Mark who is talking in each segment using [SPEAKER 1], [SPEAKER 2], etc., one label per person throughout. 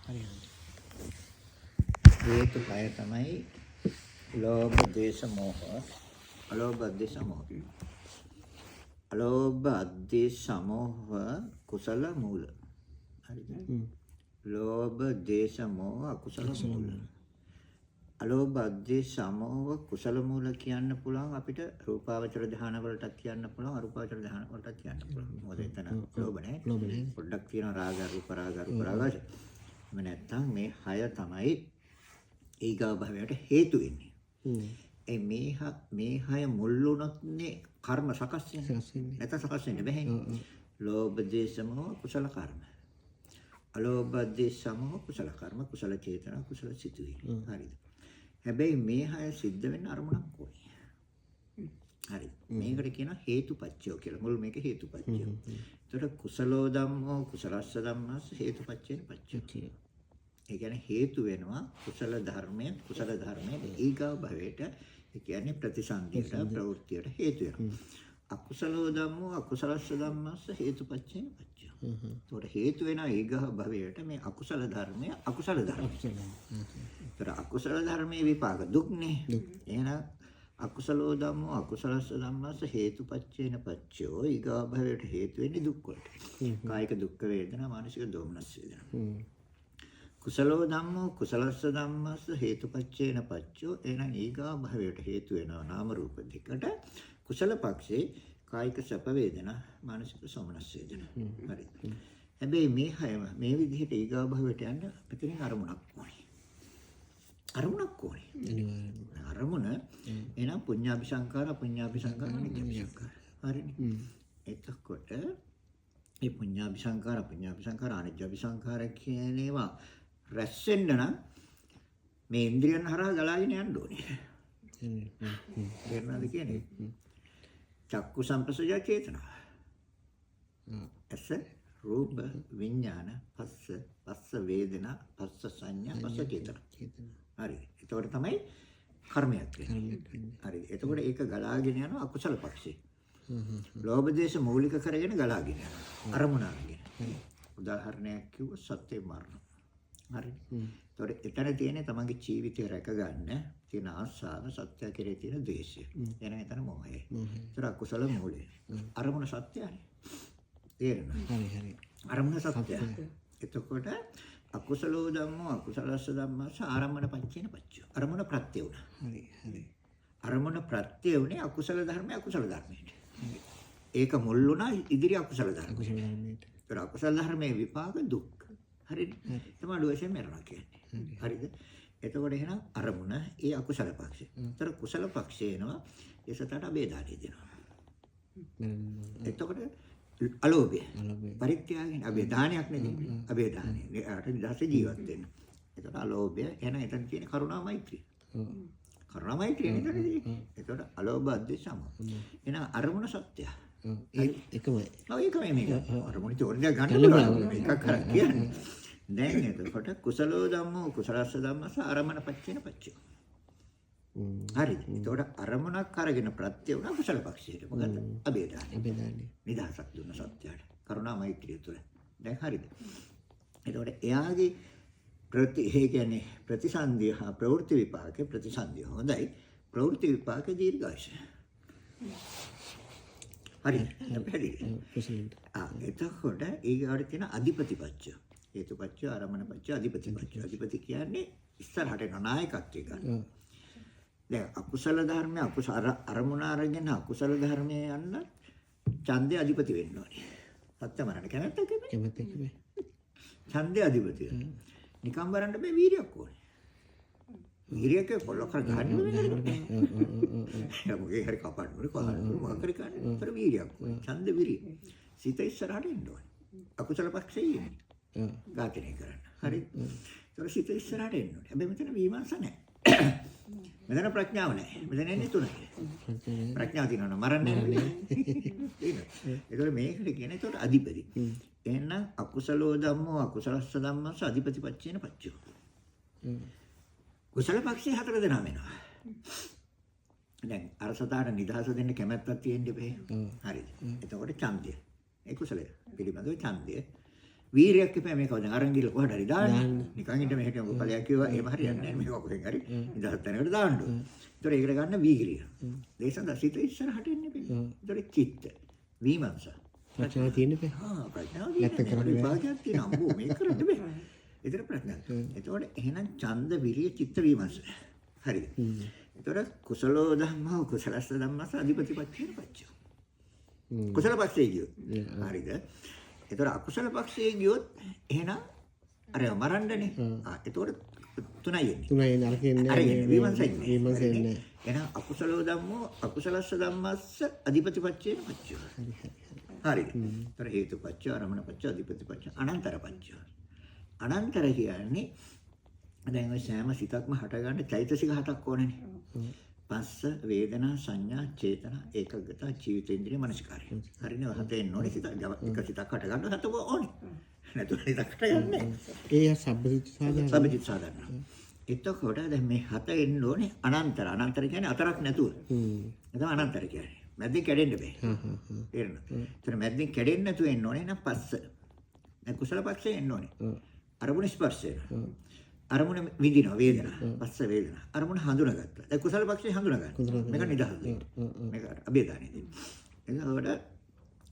[SPEAKER 1] හරි.
[SPEAKER 2] හේතු පය තමයි ලෝභ, ද්වේෂ, මෝහ. අලෝභ, ද්වේෂ, මෝහ. අලෝභ, ද්වේෂ, මෝහ කුසල මූල. හරිද? ලෝභ, ද්වේෂ, මෝහ අකුසල මූල. අලෝභ, ද්වේෂ, මෝහ කුසල මූල කියන්න පුළුවන් අපිට රූපාවචර ධාන වලටත් කියන්න පුළුවන් අරූපාවචර ධාන වලටත් කියන්න පුළුවන්. මොකද එතන ලෝභ නැහැ. පොඩ්ඩක් තියෙන රාග, රූප රාග, රූප රාග. මේ නැත්තම් මේ 6 තමයි ඊගා භවයට හේතු වෙන්නේ. මේ 6 මුල් වුණොත්නේ කර්ම සකස් වෙන්නේ. නැත්නම් සකස් වෙන්නේ බැහැ. ලෝභ, ද්වේෂ, මෝහ කුසල කර්ම. අලෝභ, ද්වේෂ, මෝහ කුසල කර්ම, කුසල චේතනා, කුසල සිතුවිලි. හරිද? හැබැයි මේ 6 සිද්ධ වෙන්න අරමුණක් ඕනේ. හරි. මේකට කියනවා හේතුපච්චය කියලා. මුල් මේක හේතුපච්චය. ඒතර කුසලෝ ධම්මෝ කුසලස්ස ධම්මස්ස හේතුපච්චේන පච්චය. ඒ කියන්නේ හේතු වෙනවා කුසල ධර්මයේ ඊගා භවයට. ඒ කියන්නේ ප්‍රතිසන්දියට ප්‍රවෘත්තියට හේතු වෙනවා. අකුසලෝ ධම්මෝ අකුසලස්ස ධම්මස්ස හේතුපච්චේන පච්චය. ඒතර හේතු වෙනා ඊගා භවයට මේ අකුසල ධර්මය අකුසල ධර්මය. ඒතර අකුසල ධර්මයේ විපාක දුක්නේ. එහෙනම් අකුසලෝ ධම්මෝ අකුසලස්ස ධම්මස්ස හේතුපච්චේන පච්චයෝ ඊගා භවයට හේතු වෙන්නේ දුක් වලට. කායික දුක් වේදනා, මානසික දෝමනස් වේදනා. කුසලෝ ධම්මෝ කුසලස්ස ධම්මස්ස හේතුපච්චේන පච්චයෝ එහෙනම් ඊගා භවයට හේතු වෙනවා නාම රූප දෙකට. කුසල පක්ෂේ කායික සැප වේදනා, මානසික සෝමනස් වේදනා. හරි. හැබැයි මේ 6ම මේ විදිහට ඊගා භවයට යන්න මෙතනින් අරමුණක් ඕනේ. අරමුණක් ඕනේ. අරමුණ එහෙනම් පුඤ්ඤාභි සංඛාර, අපුඤ්ඤාභි සංඛාර, නිත්‍ය සංඛාර. හරිනේ. එතකොට මේ පුඤ්ඤාභි සංඛාර, අපුඤ්ඤාභි සංඛාර, අනිත්‍යභි සංඛාර කියන ඒවා රැස් වෙන්න නම් මේ ඉන්ද්‍රියන් හරහා ගලාගෙන යන්න ඕනේ. තේරුණාද කියන්නේ? චක්කු සම්පස්සජ චේතනා. ඇස, රූප, විඥාන, පස්ස වේදනා, පස්ස සංඥා, පස්ස චේතනා. හරි. ඒතකොට තමයි කර්මයක් වෙන්නේ. හරි. ඒතකොට ඒක ගලාගෙන යන අකුසල පක්ෂේ. ලෝභ දේශ මූලික කරගෙන ගලාගෙන යනවා. අරමුණ අරගෙන. උදාහරණයක් කිව්වොත් සත්‍ය මරණ. හරි. ඒතකොට එතන තියෙන්නේ තමන්ගේ ජීවිතය රැකගන්න තියෙන ආශාව, සත්‍ය කෙරේ තියෙන ද්වේෂය. එන එතන මොහය. ඒතර අකුසල මූලය. අරමුණ සත්‍යයි. තේරෙනවද? හරි. අරමුණ සත්‍යයි. එතකොට අකුසලෝ ධම්මෝ අකුසලස්ස ධම්මස්ස ආරම්මන පච්චේන පච්චය. අරමුණ ප්‍රත්‍ය උනා. හරි. අරමුණ ප්‍රත්‍ය උනේ අකුසල ධර්මයේ අකුසල ධර්මයට. ඒක මුල් වුණා ඉදිරි අකුසල ධර්මයට. ඒතර අකුසල ධර්මයේ විපාක දුක්. හරිද? තමයි ඩෝෂයෙන් මරනවා කියන්නේ. හරිද? එතකොට එහෙනම් අරමුණ ඒ අකුසල පක්ෂය. ඒතර කුසල පක්ෂය එනවා ඒ සතට අබේදානිය දෙනවා. එතකොට අලෝභය. පරිත්‍යාගයෙන් අබේදානයක් නෙදී. අබේදානිය. ඒකට නිදහස ජීවත් වෙන්න. එතකොට අලෝභය එන එතන තියෙන කරුණා මෛත්‍රිය. කරුණා මෛත්‍රිය නේද? එතකොට අලෝභ අධ්‍යසම. එහෙනම් අරමුණ සත්‍යය.
[SPEAKER 1] එකමයි.
[SPEAKER 2] ඔව් එකමයි මේක. අරමුණ තෝරන්න ගන්න පුළුවන්. එකක් කරා කියන්නේ. දැන් එතකොට කුසලෝ ධම්මෝ කුසලස්ස ධම්මස්ස ආරම්මන පච්චේන පච්චය. හරිද? එතකොට අරමුණක් අරගෙන ප්‍රත්‍ය වුණා කුසල පක්ෂයට. මොකද? අබේදානිය. නිදහසක් දුන්න සත්‍යයට. කරුණා මෛත්‍රිය තුළ. දැන් හරිද? එතකොට එයාගේ ඒ කියන්නේ ප්‍රතිසන්දිය හා ප්‍රවෘත්ති විපාකේ ප්‍රතිසන්දිය හොඳයි. ප්‍රවෘත්ති විපාකේ දීර්ඝායස. හරි. එතකොට ඊගාට තියෙන අධිපතිපච්චය. හේතුපච්චය, ආරම්මනපච්චය, අධිපතිපච්චය. අධිපති කියන්නේ ඉස්සරහට යන නායකත්වය ගන්න. දැන් අකුසල ධර්මයේ අරමුණ අරගෙන අකුසල ධර්මයේ යන්න ඡන්දේ අධිපති වෙන්න ඕනේ. සත්‍ය මරණ කැමැත්තක් එපේ. ඡන්දේ අධිපති. නිකම් වරන්න බෑ වීරියක් ඕනේ. වීරියක පොල්ල කර ගන්න ඕනේ. මොකේ හරි කපන්න ඕනේ කොහොමද මොකක් හරි ගන්න. ඒතර වීරියක් ඕනේ. ඡන්ද විරිය. සිත ඉස්සරහට එන්න ඕනේ. අකුසල පක්ෂයේ ඉන්නේ. ඝාතනය කරන්න. හරි. ඒතර සිත ඉස්සරහට එන්න ඕනේ. හැබැයි මෙතන විමර්ශ නැහැ. මෙතන ප්‍රඥාව නැහැ. මෙතන එන්නේ තුනයි. ප්‍රඥාව තියෙනවා මරන්නේ නැහැ. ඒතකොට මේකට කියන්නේ ඒතකොට අධිපති. එහෙනම් අකුසලෝ ධම්මෝ අකුසලස්ස ධම්මස්ස අධිපති පච්චේන පච්චෝ. කුසල පක්ෂේ 4 දෙනාම එනවා. දැන් අර සතාට නිදහස දෙන්න කැමැත්තක් තියෙන්න බෑ. හරිද? එතකොට ඡන්දය. ඒ කුසලය පිළිබඳව ඡන්දය. වීරියක් එපා මේක දැන් අරන් ගිහලා කොහට හරි දාන්න. නිකන් ඉන්න මෙහෙට මොකක් ඵලයක් කිව්වා එහෙම හරියන්නේ නැහැ. මේක කොහෙන් හරි ඉඳහත් තැනකට දාන්න ඕනේ. ඒතර ඒකට ගන්න වීරිය. දේශන සිත ඉස්සරහට එන්නේ බෑ. ඒතර චිත්ත විමර්ශන.
[SPEAKER 1] ප්‍රඥාව තියෙන්නේ බෑ.
[SPEAKER 2] ප්‍රඥාව තියෙන්නේ. භාගයක් තියෙන අම්බෝ මේක කරන්න බෑ. ඒතර ප්‍රඥාව. ඒතකොට එහෙනම් ඡන්ද විරිය චිත්ත විමර්ශන. හරිද? ඒතර කුසලෝ ධම්මා කුසලස්ස ධම්මස අධිපතිපච්චේන පච්චෝ. කුසල පක්ෂයේ ගියොත්. හරිද? ඒතර අකුසල පක්ෂයේ ගියොත් එහෙනම් අර මරන්නනේ. ඒතකොට තුනයි එන්නේ.
[SPEAKER 1] තුනයි එන්නේ. අර කියන්නේ
[SPEAKER 2] විමර්ශනයි. එහෙනම් අකුසලෝ ධම්මෝ අකුසලස්ස ධම්මස්ස අධිපතිපච්චේන පච්චෝ. හරිද? ඒතර හේතුපච්චය අරමණ පච්චය අධිපතිපච්චය අනන්තර පච්චය. අනන්තර කියන්නේ දැන් ඔය සෑම සිතක්ම හටගන්න චෛතසික හතක් ඕනේනේ. පස්ස වේදනා සංඥා චේතනා ඒකග්ගතා ජීවිතේන්ද්‍රිය මනසිකාරය. හරිනේ හතෙන් ඕනේ සිත එක සිතක් හටගන්න හතක ඕනේ. නැතුව සිතක් හටගන්නේ.
[SPEAKER 1] ඒ සබ්බචිත්ත සාධාරණ.
[SPEAKER 2] සබ්බචිත්ත සාධාරණ. එතකොට දැන් මේ හත එන්න ඕනේ අනන්තර. අනන්තර කියන්නේ අතරක් නැතුව. ඒක අනන්තර කියන්නේ. මැද්දෙන් කැඩෙන්න බෑ. තේරෙනවද? ඒතර මැද්දෙන් කැඩෙන්න නැතුව එන්න ඕනේ නම් පස්ස. දැන් කුසල පක්ෂේ එන්න ඕනේ. අරමුණ ස්පර්ශය. අරමුණ විඳිනවා වේදනා. පස්ස වේදනා. අරමුණ හඳුනාගත්තා. දැන් කුසල පක්ෂේ හඳුනාගන්න. මේක නිදහස්. මේක අභේදානෙදී. එතකොට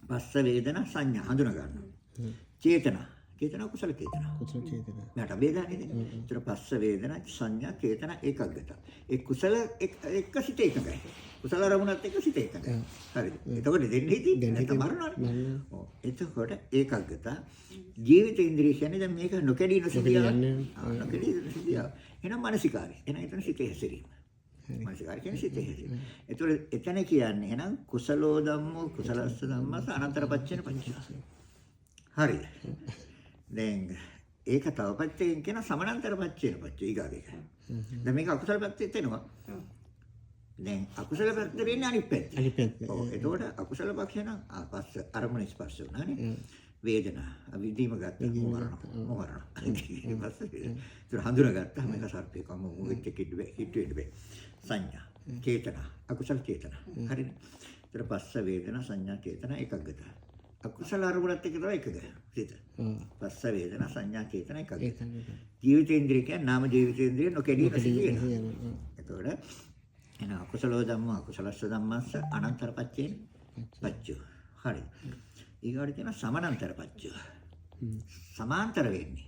[SPEAKER 2] පස්ස වේදනා සංඥා හඳුනා ගන්නවා. චේතනා. චේතනා කුසල චේතනා.
[SPEAKER 1] කුසල චේතනා.
[SPEAKER 2] මට අභේදානෙදී. ඒතර පස්ස වේදනා සංඥා චේතනා ඒකග්ගත. ඒ කුසල එක සිට එකයි. කුසල අරමුණත් එක්ක සිට එකයි. හරිද? එතකොට දෙන්නේ හිතින් මරණවනේ. ඔව්. එතකොට ඒකග්ගත ජීවිතේන්ද්‍රිය කියන්නේ දැන් මේක නොකැඩී නොසිතියා. නොකැඩී නොසිතියා. එහෙනම් මානසිකාරය. එහෙනම් එතන සිතේ හැසිරීම. මානසිකාරය කියන්නේ සිතේ හැසිරීම. ඒතකොට එතන කියන්නේ එහෙනම් කුසලෝ ධම්මෝ කුසලස්ස ධම්මස අනන්තර පච්චේන පච්චය. හරිද? දැන් ඒක තව පැත්තකින් කියන සමානතර පච්චේන පච්චය ඊගාවේ. දැන් මේක අකුසල පැත්තේ තේනවා. දැන් අකුසල පැත්තේ වෙන්නේ අනිත් පැත්ත.
[SPEAKER 1] අනිත් පැත්ත.
[SPEAKER 2] ඔව් ඒතකොට අකුසල පක්ෂේ නම් පස්ස අරමුණ ස්පර්ශ වුණානේ. වේදනා අවිදීම ගත්තා මරණ. ඊපස්සේ ඒක හඳුනාගත්තා මේක සර්පේකම මොකෙත් කිඩ්ඩුවේ හිටුවේ. සංඥා චේතනා අකුසල චේතනා. හරිනේ. ඊට පස්ස වේදනා සංඥා චේතනා එකග්ගත. අකුසල අරමුණත් එක්ක තමයි එකග. සිත. පස්ස වේදනා සංඥා චේතනා එකග්ගත. ජීවිතේන්ද්‍රිය කියන්නේ නාම ජීවිතේන්ද්‍රිය නොකැඩී නැති. එතකොට එන අකුසලෝ ධම්ම අකුසලස්ස ධම්මස්ස අනන්තර පච්චේන පච්චෝ. හරි. ඊගාට කියන සමානතර පච්චෝ. සමාන්තර වෙන්නේ.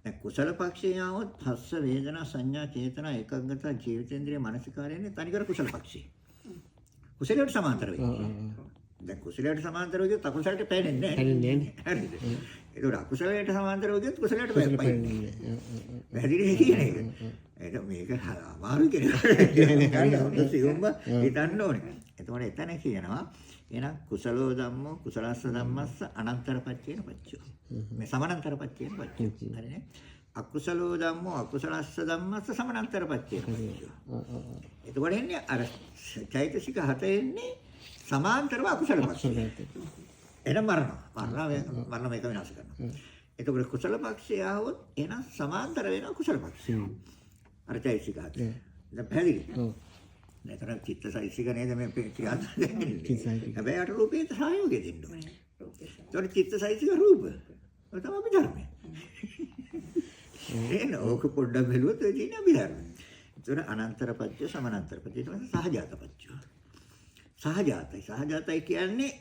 [SPEAKER 2] දැන් කුසල පක්ෂේ ආවොත් පස්ස වේදනා සංඥා චේතනා ඒකග්ගත ජීවිතේන්ද්‍රිය මානසිකාරයනේ තනිකර කුසල පක්ෂේ. කුසලයට සමාන්තර වෙන්නේ. දැන් කුසලයට සමාන්තර වෙද්දී අකුසලයට පැනෙන්නේ නැහැ. හරිද? ඒක අකුසලයට සමාන්තර වෙද්දී කුසලයට පැනෙන්නේ. වැහැදිලි කියන්නේ. ඒක මේක අමාරු කෙනෙක්. සියුම්ම හිතන්න ඕනේ. එතකොට එතන කියනවා එහෙනම් කුසලෝ ධම්මෝ කුසලස්ස ධම්මස්ස අනන්තර පච්චේන පච්චෝ. මේ සමානතර පච්චේන පච්චෝ. හරිනේ. අකුසලෝ ධම්මෝ අකුසලස්ස ධම්මස්ස සමානතර පච්චේන පච්චෝ. එතකොට එන්නේ අර චෛතසික හත එන්නේ සමාන්තරව අකුසල පක්ෂය. එහෙනම් මරණ මේක විනාශ කරනවා. එතකොට කුසල පක්ෂය ආවොත් එහෙනම් සමාන්තර වෙන කුසල පක්ෂය. අර චෛතසික හත. දැන් පැහැදිලි. ඔව්. නැතර චිත්තසයිසික නේද මේ කියන්නේ. හැබැයි අර රූපේ සහයෝගය දෙන්න ඕනේ. ඒතකොට චිත්තසයිසික රූප. ඒක තමයි අභිධර්මය. එන ඕක පොඩ්ඩක් බැලුවොත් ඒ තියෙන අභිධර්මය. ඒතකොට අනන්තර පච්චය සමානතර පච්චය තමයි සහජාත පච්චය. සහජාතයි කියන්නේ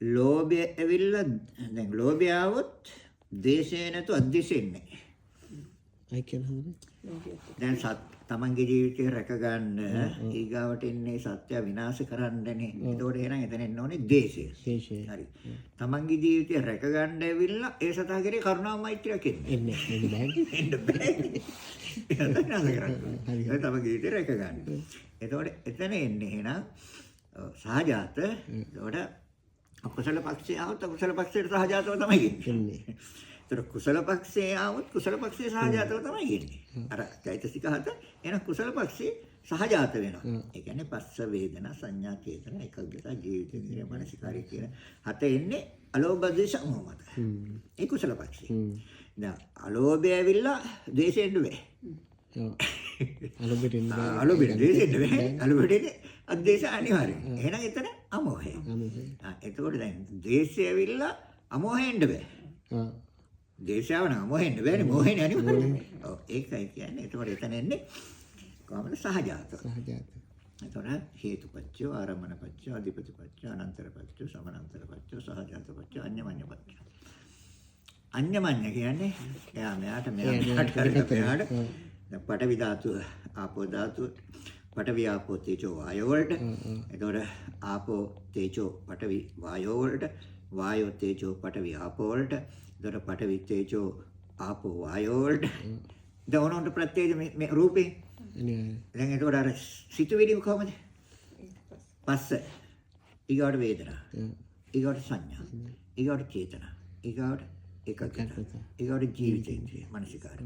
[SPEAKER 2] ලෝභය ඇවිල්ලා දැන් ලෝභය આવොත් ද්වේෂය නැතු අද්වේෂෙන්නේ.
[SPEAKER 1] අය කියන්නේ
[SPEAKER 2] දැන් තමන්ගේ ජීවිතය රැක ගන්න ඊගාවට එන්නේ සත්‍ය විනාශ කරන්නනේ. ඒතකොට එහෙනම් එතන එන්න ඕනේ ද්වේෂය. හරි. තමන්ගේ ජීවිතය රැක ගන්න ඇවිල්ලා ඒ සතා කෙරේ කරුණාව මෛත්‍රියක් එන්නේ. එන්න බෑ. හරි. තමන්ගේ ජීවිතය රැක ගන්න. එතකොට එතන එන්නේ එහෙනම් සහජාත. ඒතකොට අකුසල පක්ෂය આવත් අකුසල පක්ෂයට සහජාතව තමයි එන්නේ. ඒතර කුසල පක්ෂේ ආවොත් කුසල පක්ෂේ සහජාතව තමයි එන්නේ. අර චෛතසික හත එන කුසල පක්ෂේ සහජාත වෙනවා. ඒ කියන්නේ පස්ස වේදනා සංඥා චේතන එකග්ගත ජීවිතේන්ද්‍රිය මානසිකාරය කියන හත එන්නේ අලෝභ දේශ මොහොත. ඒ කුසල පක්ෂේ. දැන් අලෝභය ඇවිල්ලා ද්වේෂයෙන් නෙවෙයි. අලෝභයෙන් ද්වේෂයෙන් නෙවෙයි. අලෝභයෙන් අද්වේෂ අනිවාර්යයි. එහෙනම් එතන අමෝහය. එතකොට දැන් ද්වේෂය ඇවිල්ලා අමෝහයෙන් බෑ. දේශාව නම් මොහෙන්න බෑනේ මොහෙන්නේ අනිවාර්යයෙන්. ඔව් ඒකයි කියන්නේ. ඒතකොට එතන එන්නේ කොහමද සහජාත. එතකොට හේතුපච්චය, ආරම්මනපච්චය, අධිපතිපච්චය, අනන්තරපච්චය, සමානන්තරපච්චය, සහජාතපච්චය, අඤ්ඤමඤ්ඤපච්චය. අඤ්ඤමඤ්ඤ කියන්නේ එයා මෙයාට මෙයාට පඨවි ධාතුව, ආපෝ ධාතුව, පඨවි ආපෝ තේජෝ වායෝ වලට. එතකොට ආපෝ තේජෝ පඨවි වායෝ වලට, වායෝ තේජෝ පඨවි ආපෝ වලට, එතකොට පඨවි තේජෝ ආපෝ වායෝ වලට. දැන් උනොන්ට ප්‍රත්‍යය මේ රූපේ. දැන් එතකොට අර සිතුවිලි කොහමද? පස්ස. ඊගාට වේදනා. ඊගාට සංඥා. ඊගාට චේතනා. ඊගාට ඒකකත. ඊගාට ජීවිතේන්ද්‍රිය, මානසිකාරය.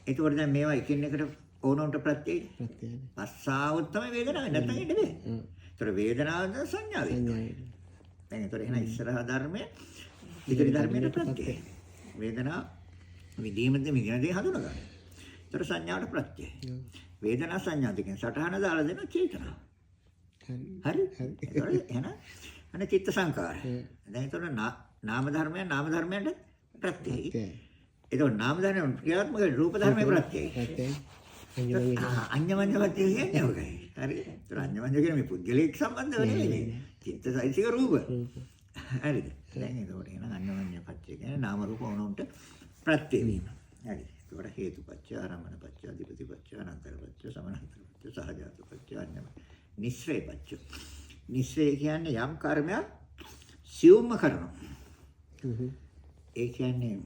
[SPEAKER 2] එතකොට දැන් මේවා එකින් එකට ඕනොන්ට ප්‍රත්‍යයයි. පස්සාවොත් තමයි වේදනාව නැත්නම් ඉන්නේ බෑ. ඒතර වේදනාවද සංඥාව වෙනවා. දැන් ඒතර එන ඉස්සරහා ධර්මයේ ඉදිරි ධර්මයට ප්‍රත්‍යයයි. වේදනාව විදීමද මිදිනදී හඳුනා ගන්න. ඒතර සංඥාවට ප්‍රත්‍යයයි. වේදනා සංඥා දෙකෙන් සටහන දාලා දෙන චේතනාව. හරි. ඒතර එහෙනම් අනේ චිත්ත සංකාර. දැන් ඒතර නාම ධර්මයන්ට ප්‍රත්‍යයයි. ඒතකොට නාම ධර්ම ක්‍රියාත්මක රූප ධර්මයේ ප්‍රත්‍යයයි. අඤ්ඤමඤ්ඤ ප්‍රත්‍යය කියන්නේ මොකයි? හරි. ඒතර අඤ්ඤමඤ්ඤ කියන්නේ මේ පුද්ගලික සම්බන්ධව නෙවෙයි. චිත්තසයිසික රූප. හරිද? දැන් ඒතකොට එහෙනම් අඤ්ඤමඤ්ඤ ප්‍රත්‍යය කියන්නේ නාම රූප වුණොන්ට ප්‍රත්‍ය වීම. හරි. ඒතකොට හේතුපච්චය, ආරම්මනපච්චය, අධිපතිපච්චය, අනන්තරපච්චය, සමානන්තරපච්චය, සහජාතපච්චය, අඤ්ඤමඤ්ඤ. නිස්සේපච්චය. නිස්සේ කියන්නේ යම් කර්මයක් සියුම්ම කරනවා. ඒ කියන්නේ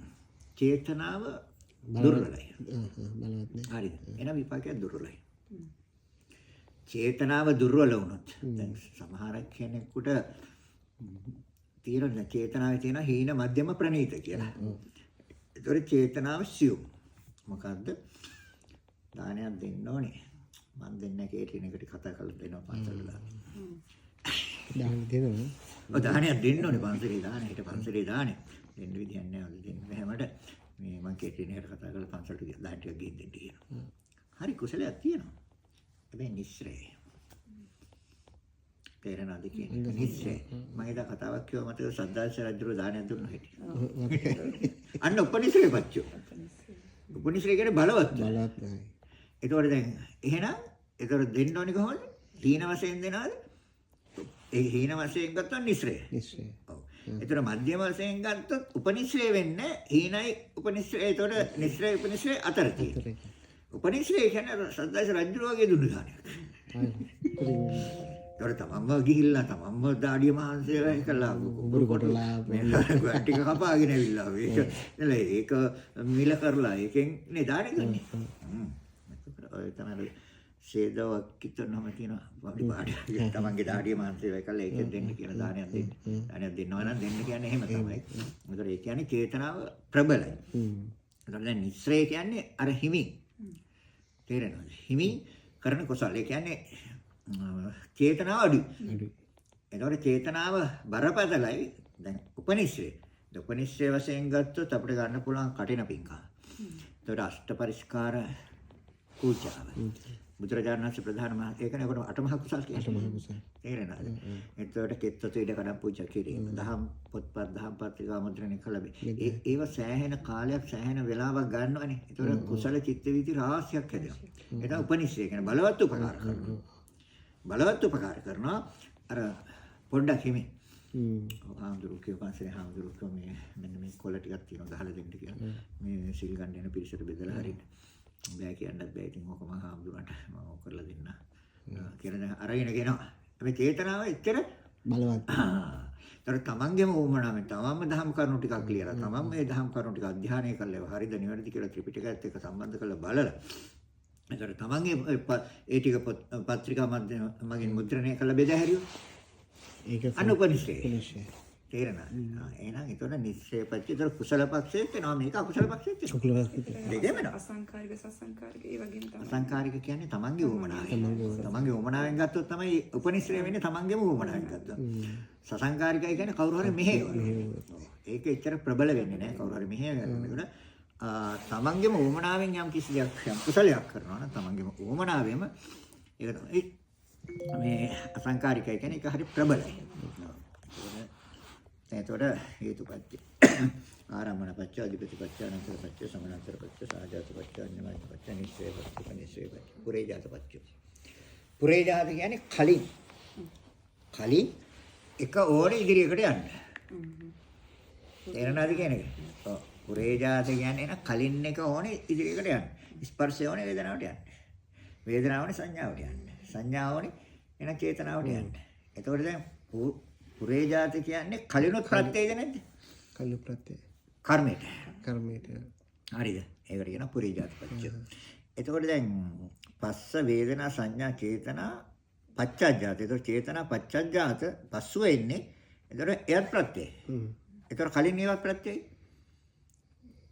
[SPEAKER 2] චේතනාව දුර්වලයි. හරිද? එන විපාකයක් දුර්වලයි. චේතනාව දුර්වල වුණොත් දැන් සමහර කෙනෙකුට තියෙන චේතනාවේ තියෙන හීන මධ්‍යම ප්‍රණීත කියලා. ඒතොර චේතනාව සියුම්. මොකද්ද? දානයක් දෙන්න ඕනේ. මම දෙන්න කේටිනකට කතා කරලා දෙනවා පන්සලට දාන්න.
[SPEAKER 1] දාන දෙනවා.
[SPEAKER 2] ඔය දානයක් දෙන්න ඕනේ පන්සලේ දාන. හිට පන්සලේ දානේ. දෙන්න විදියක් නැහැ. දෙන්න බැහැමට මේ මං කේටිනකට කතා කරලා පන්සලට දාන ටික ගිහින් දෙන්න කියනවා. හරි කුසලයක් තියෙනවා. හැබැයි නිස්සරේ. තේරෙනවද කියන්නේ? නිස්සරේ. මම එදා කතාවක් කිව්වා මතක සද්දාශ රජුගේ දානයක් දුන්න හැටි. අන්න උපනිශ්‍රේ පච්චෝ. උපනිශ්‍රේ කියන්නේ බලවත්.
[SPEAKER 1] බලවත් නැහැ.
[SPEAKER 2] ඒතකොට දැන් එහෙනම් ඒතකොට දෙන්න ඕනේ කොහොමද? හීන වශයෙන් දෙනවද? ඒ හීන වශයෙන් ගත්තොත් නිස්සරේ.
[SPEAKER 1] නිස්සරේ.
[SPEAKER 2] ඔව්. ඒතකොට මධ්‍යම වශයෙන් ගත්තොත් උපනිශ්‍රේ වෙන්නේ හීනයි උපනිශ්‍රේ. ඒතකොට නිස්සරේ උපනිශ්‍රේ අතර තියෙනවා. උපනිශ්‍රේ කියන්නේ සද්දාශ රජු වගේ දුන්නු දානයක්. ඒතකොට තමන්ම ගිහිල්ලා තමන්ම දාඩිය මහන්සිය කළා කුඹුරු කොටලා මේ ටික කපාගෙන ඇවිල්ලා ඒක මිල කරලා ඒකෙන් නේ දාන ගන්නේ. ඔය තමයි සේදවක් කිතනම තියෙන වඩි පාඩිය තමන්ගේ දාඩිය මහන්සිය කළා ඒකෙන් දෙන්න කියලා දානයක් දෙන්න. දානයක් දෙන්නවා නම් දෙන්න කියන්නේ එහෙම තමයි. ඒතකොට ඒ කියන්නේ චේතනාව ප්‍රබලයි. ඒතකොට දැන් නිස්සරේ කියන්නේ අර හිමින් තේරෙනවද? හිමින් කරන කුසල. ඒ කියන්නේ චේතනාව අඩුයි. ඒතකොට චේතනාව බරපතලයි. දැන් උපනිශ්‍රේ. උපනිශ්‍රේ වශයෙන් ගත්තොත් අපිට ගන්න පුළුවන් කටින පිංකා. ඒතකොට අෂ්ට පරිස්කාර පූජාව. බුදුරජාණන් වහන්සේ ප්‍රධාන මහ ඒකනේ කොට අටමහ කුසල් කියන්නේ. අටමහ කුසල්. තේරෙනවද? එතකොට කෙත්තොත ඉඩ කඩම් පූජා කිරීම. දහම් පොත්පත් දහම් පත්‍රිකා මුද්‍රණය කළා. ඒව සෑහෙන කාලයක් සෑහෙන වෙලාවක් ගන්නවනේ. ඒතකොට කුසල චිත්ත වීති රාශියක් හැදෙනවා. ඒක උපනිශ්‍රේ කියන්නේ බලවත් උපකාර කරනවා. බලවත් උපකාර කරනවා අර පොඩ්ඩක් හිමි. ආම්දුරු කියපන්සේ ආම්දුරු මේ මෙන්න මේ කොළ ටිකක් තියෙනවා ගහලා දෙන්න කියලා. මේ සිල් ගන්න යන පිරිසට බෙදලා හරින්න. බෑ කියන්නත් බෑ ඉතින් ඔක මම ආම්දුරන්ට මම ඔක කරලා දෙන්න. කියලා දැන් අරගෙන ගෙනවා. මේ චේතනාව එච්චර
[SPEAKER 1] බලවත්.
[SPEAKER 2] ඒතර තමන්ගේම ඕමනාවෙන් තමන්ම දහම් කරුණු ටිකක් ලියලා තමන් මේ දහම් කරුණු ටික අධ්‍යයනය කරලා හරිද නිවැරදි කියලා ත්‍රිපිටකයත් එක්ක සම්බන්ධ කරලා බලලා ඒතර තමන්ගේ ඒ ටික පත්‍රිකා මගින් මුද්‍රණය කළ බෙදා හැරියෝ. ඒක අනුපනිශ්‍රේ. තේරෙනවද? එහෙනම් ඒතකොට නිශ්චය පච්චය ඒතර කුසල පක්ෂයේත් වෙනවා මේක අකුසල පක්ෂයේත් වෙනවා. දෙකම වෙනවා.
[SPEAKER 3] අසංකාරික සසංකාරික ඒ වගේම තමයි.
[SPEAKER 2] අසංකාරික කියන්නේ තමන්ගේ ඕමනාවෙන්. තමන්ගේ ඕමනාවෙන් ගත්තොත් තමයි උපනිශ්‍රේ වෙන්නේ තමන්ගේම ඕමනාවෙන් ගත්තොත්. සසංකාරිකයි කියන්නේ කවුරු හරි මෙහෙයවනවා. ඒක එච්චර ප්‍රබල වෙන්නේ නැහැ කවුරු හරි මෙහෙයනකොට. තමන්ගේම ඕමනාවෙන් යම් කිසි දෙයක් කුසලයක් කරනවා නම් තමන්ගේම ඕමනාවෙම ඒක තමයි මේ අසංකාරිකයි කියන්නේ ඒක හරි ප්‍රබලයි. එතකොට හේතුපත්‍ය. ආරම්භන පත්‍ය, අධිපති පත්‍ය, අනන්තර පත්‍ය, සමානතර පත්‍ය, සාජාත පත්‍ය, අඤ්ඤමඤ්ඤ පත්‍ය, නිස්සය පත්‍ය, පනිස්සය පත්‍ය, පුරේජාත පත්‍ය. පුරේජාත කියන්නේ කලින් එක ඕනේ ඉදිරියකට යන්න. තේරෙනවද කියන්නේ? ඔව්. පුරේජාත කියන්නේ න කලින් එක ඕනේ ඉදිරියකට යන්න. ස්පර්ශය ඕනේ වේදනාවට යන්න. වේදනාව ඕනේ සංඥාවට යන්න. සංඥාව ඕනේ එන චේතනාවට යන්න. එතකොට දැන් පුරේජාත කියන්නේ කලිනුත් ප්‍රත්‍යයද නැද්ද?
[SPEAKER 1] කලින් ප්‍රත්‍යය.
[SPEAKER 2] කර්මයට. හරිද? ඒකට කියන පුරේජාත පත්‍ය. එතකොට දැන් පස්ස වේදනා සංඥා චේතනා පච්චජ්ජාත. එතකොට චේතනා පච්චජ්ජාත පස්සුව එන්නේ. එතකොට එයත් ප්‍රත්‍යයයි. එතකොට කලින් ඒවා ප්‍රත්‍යයයි.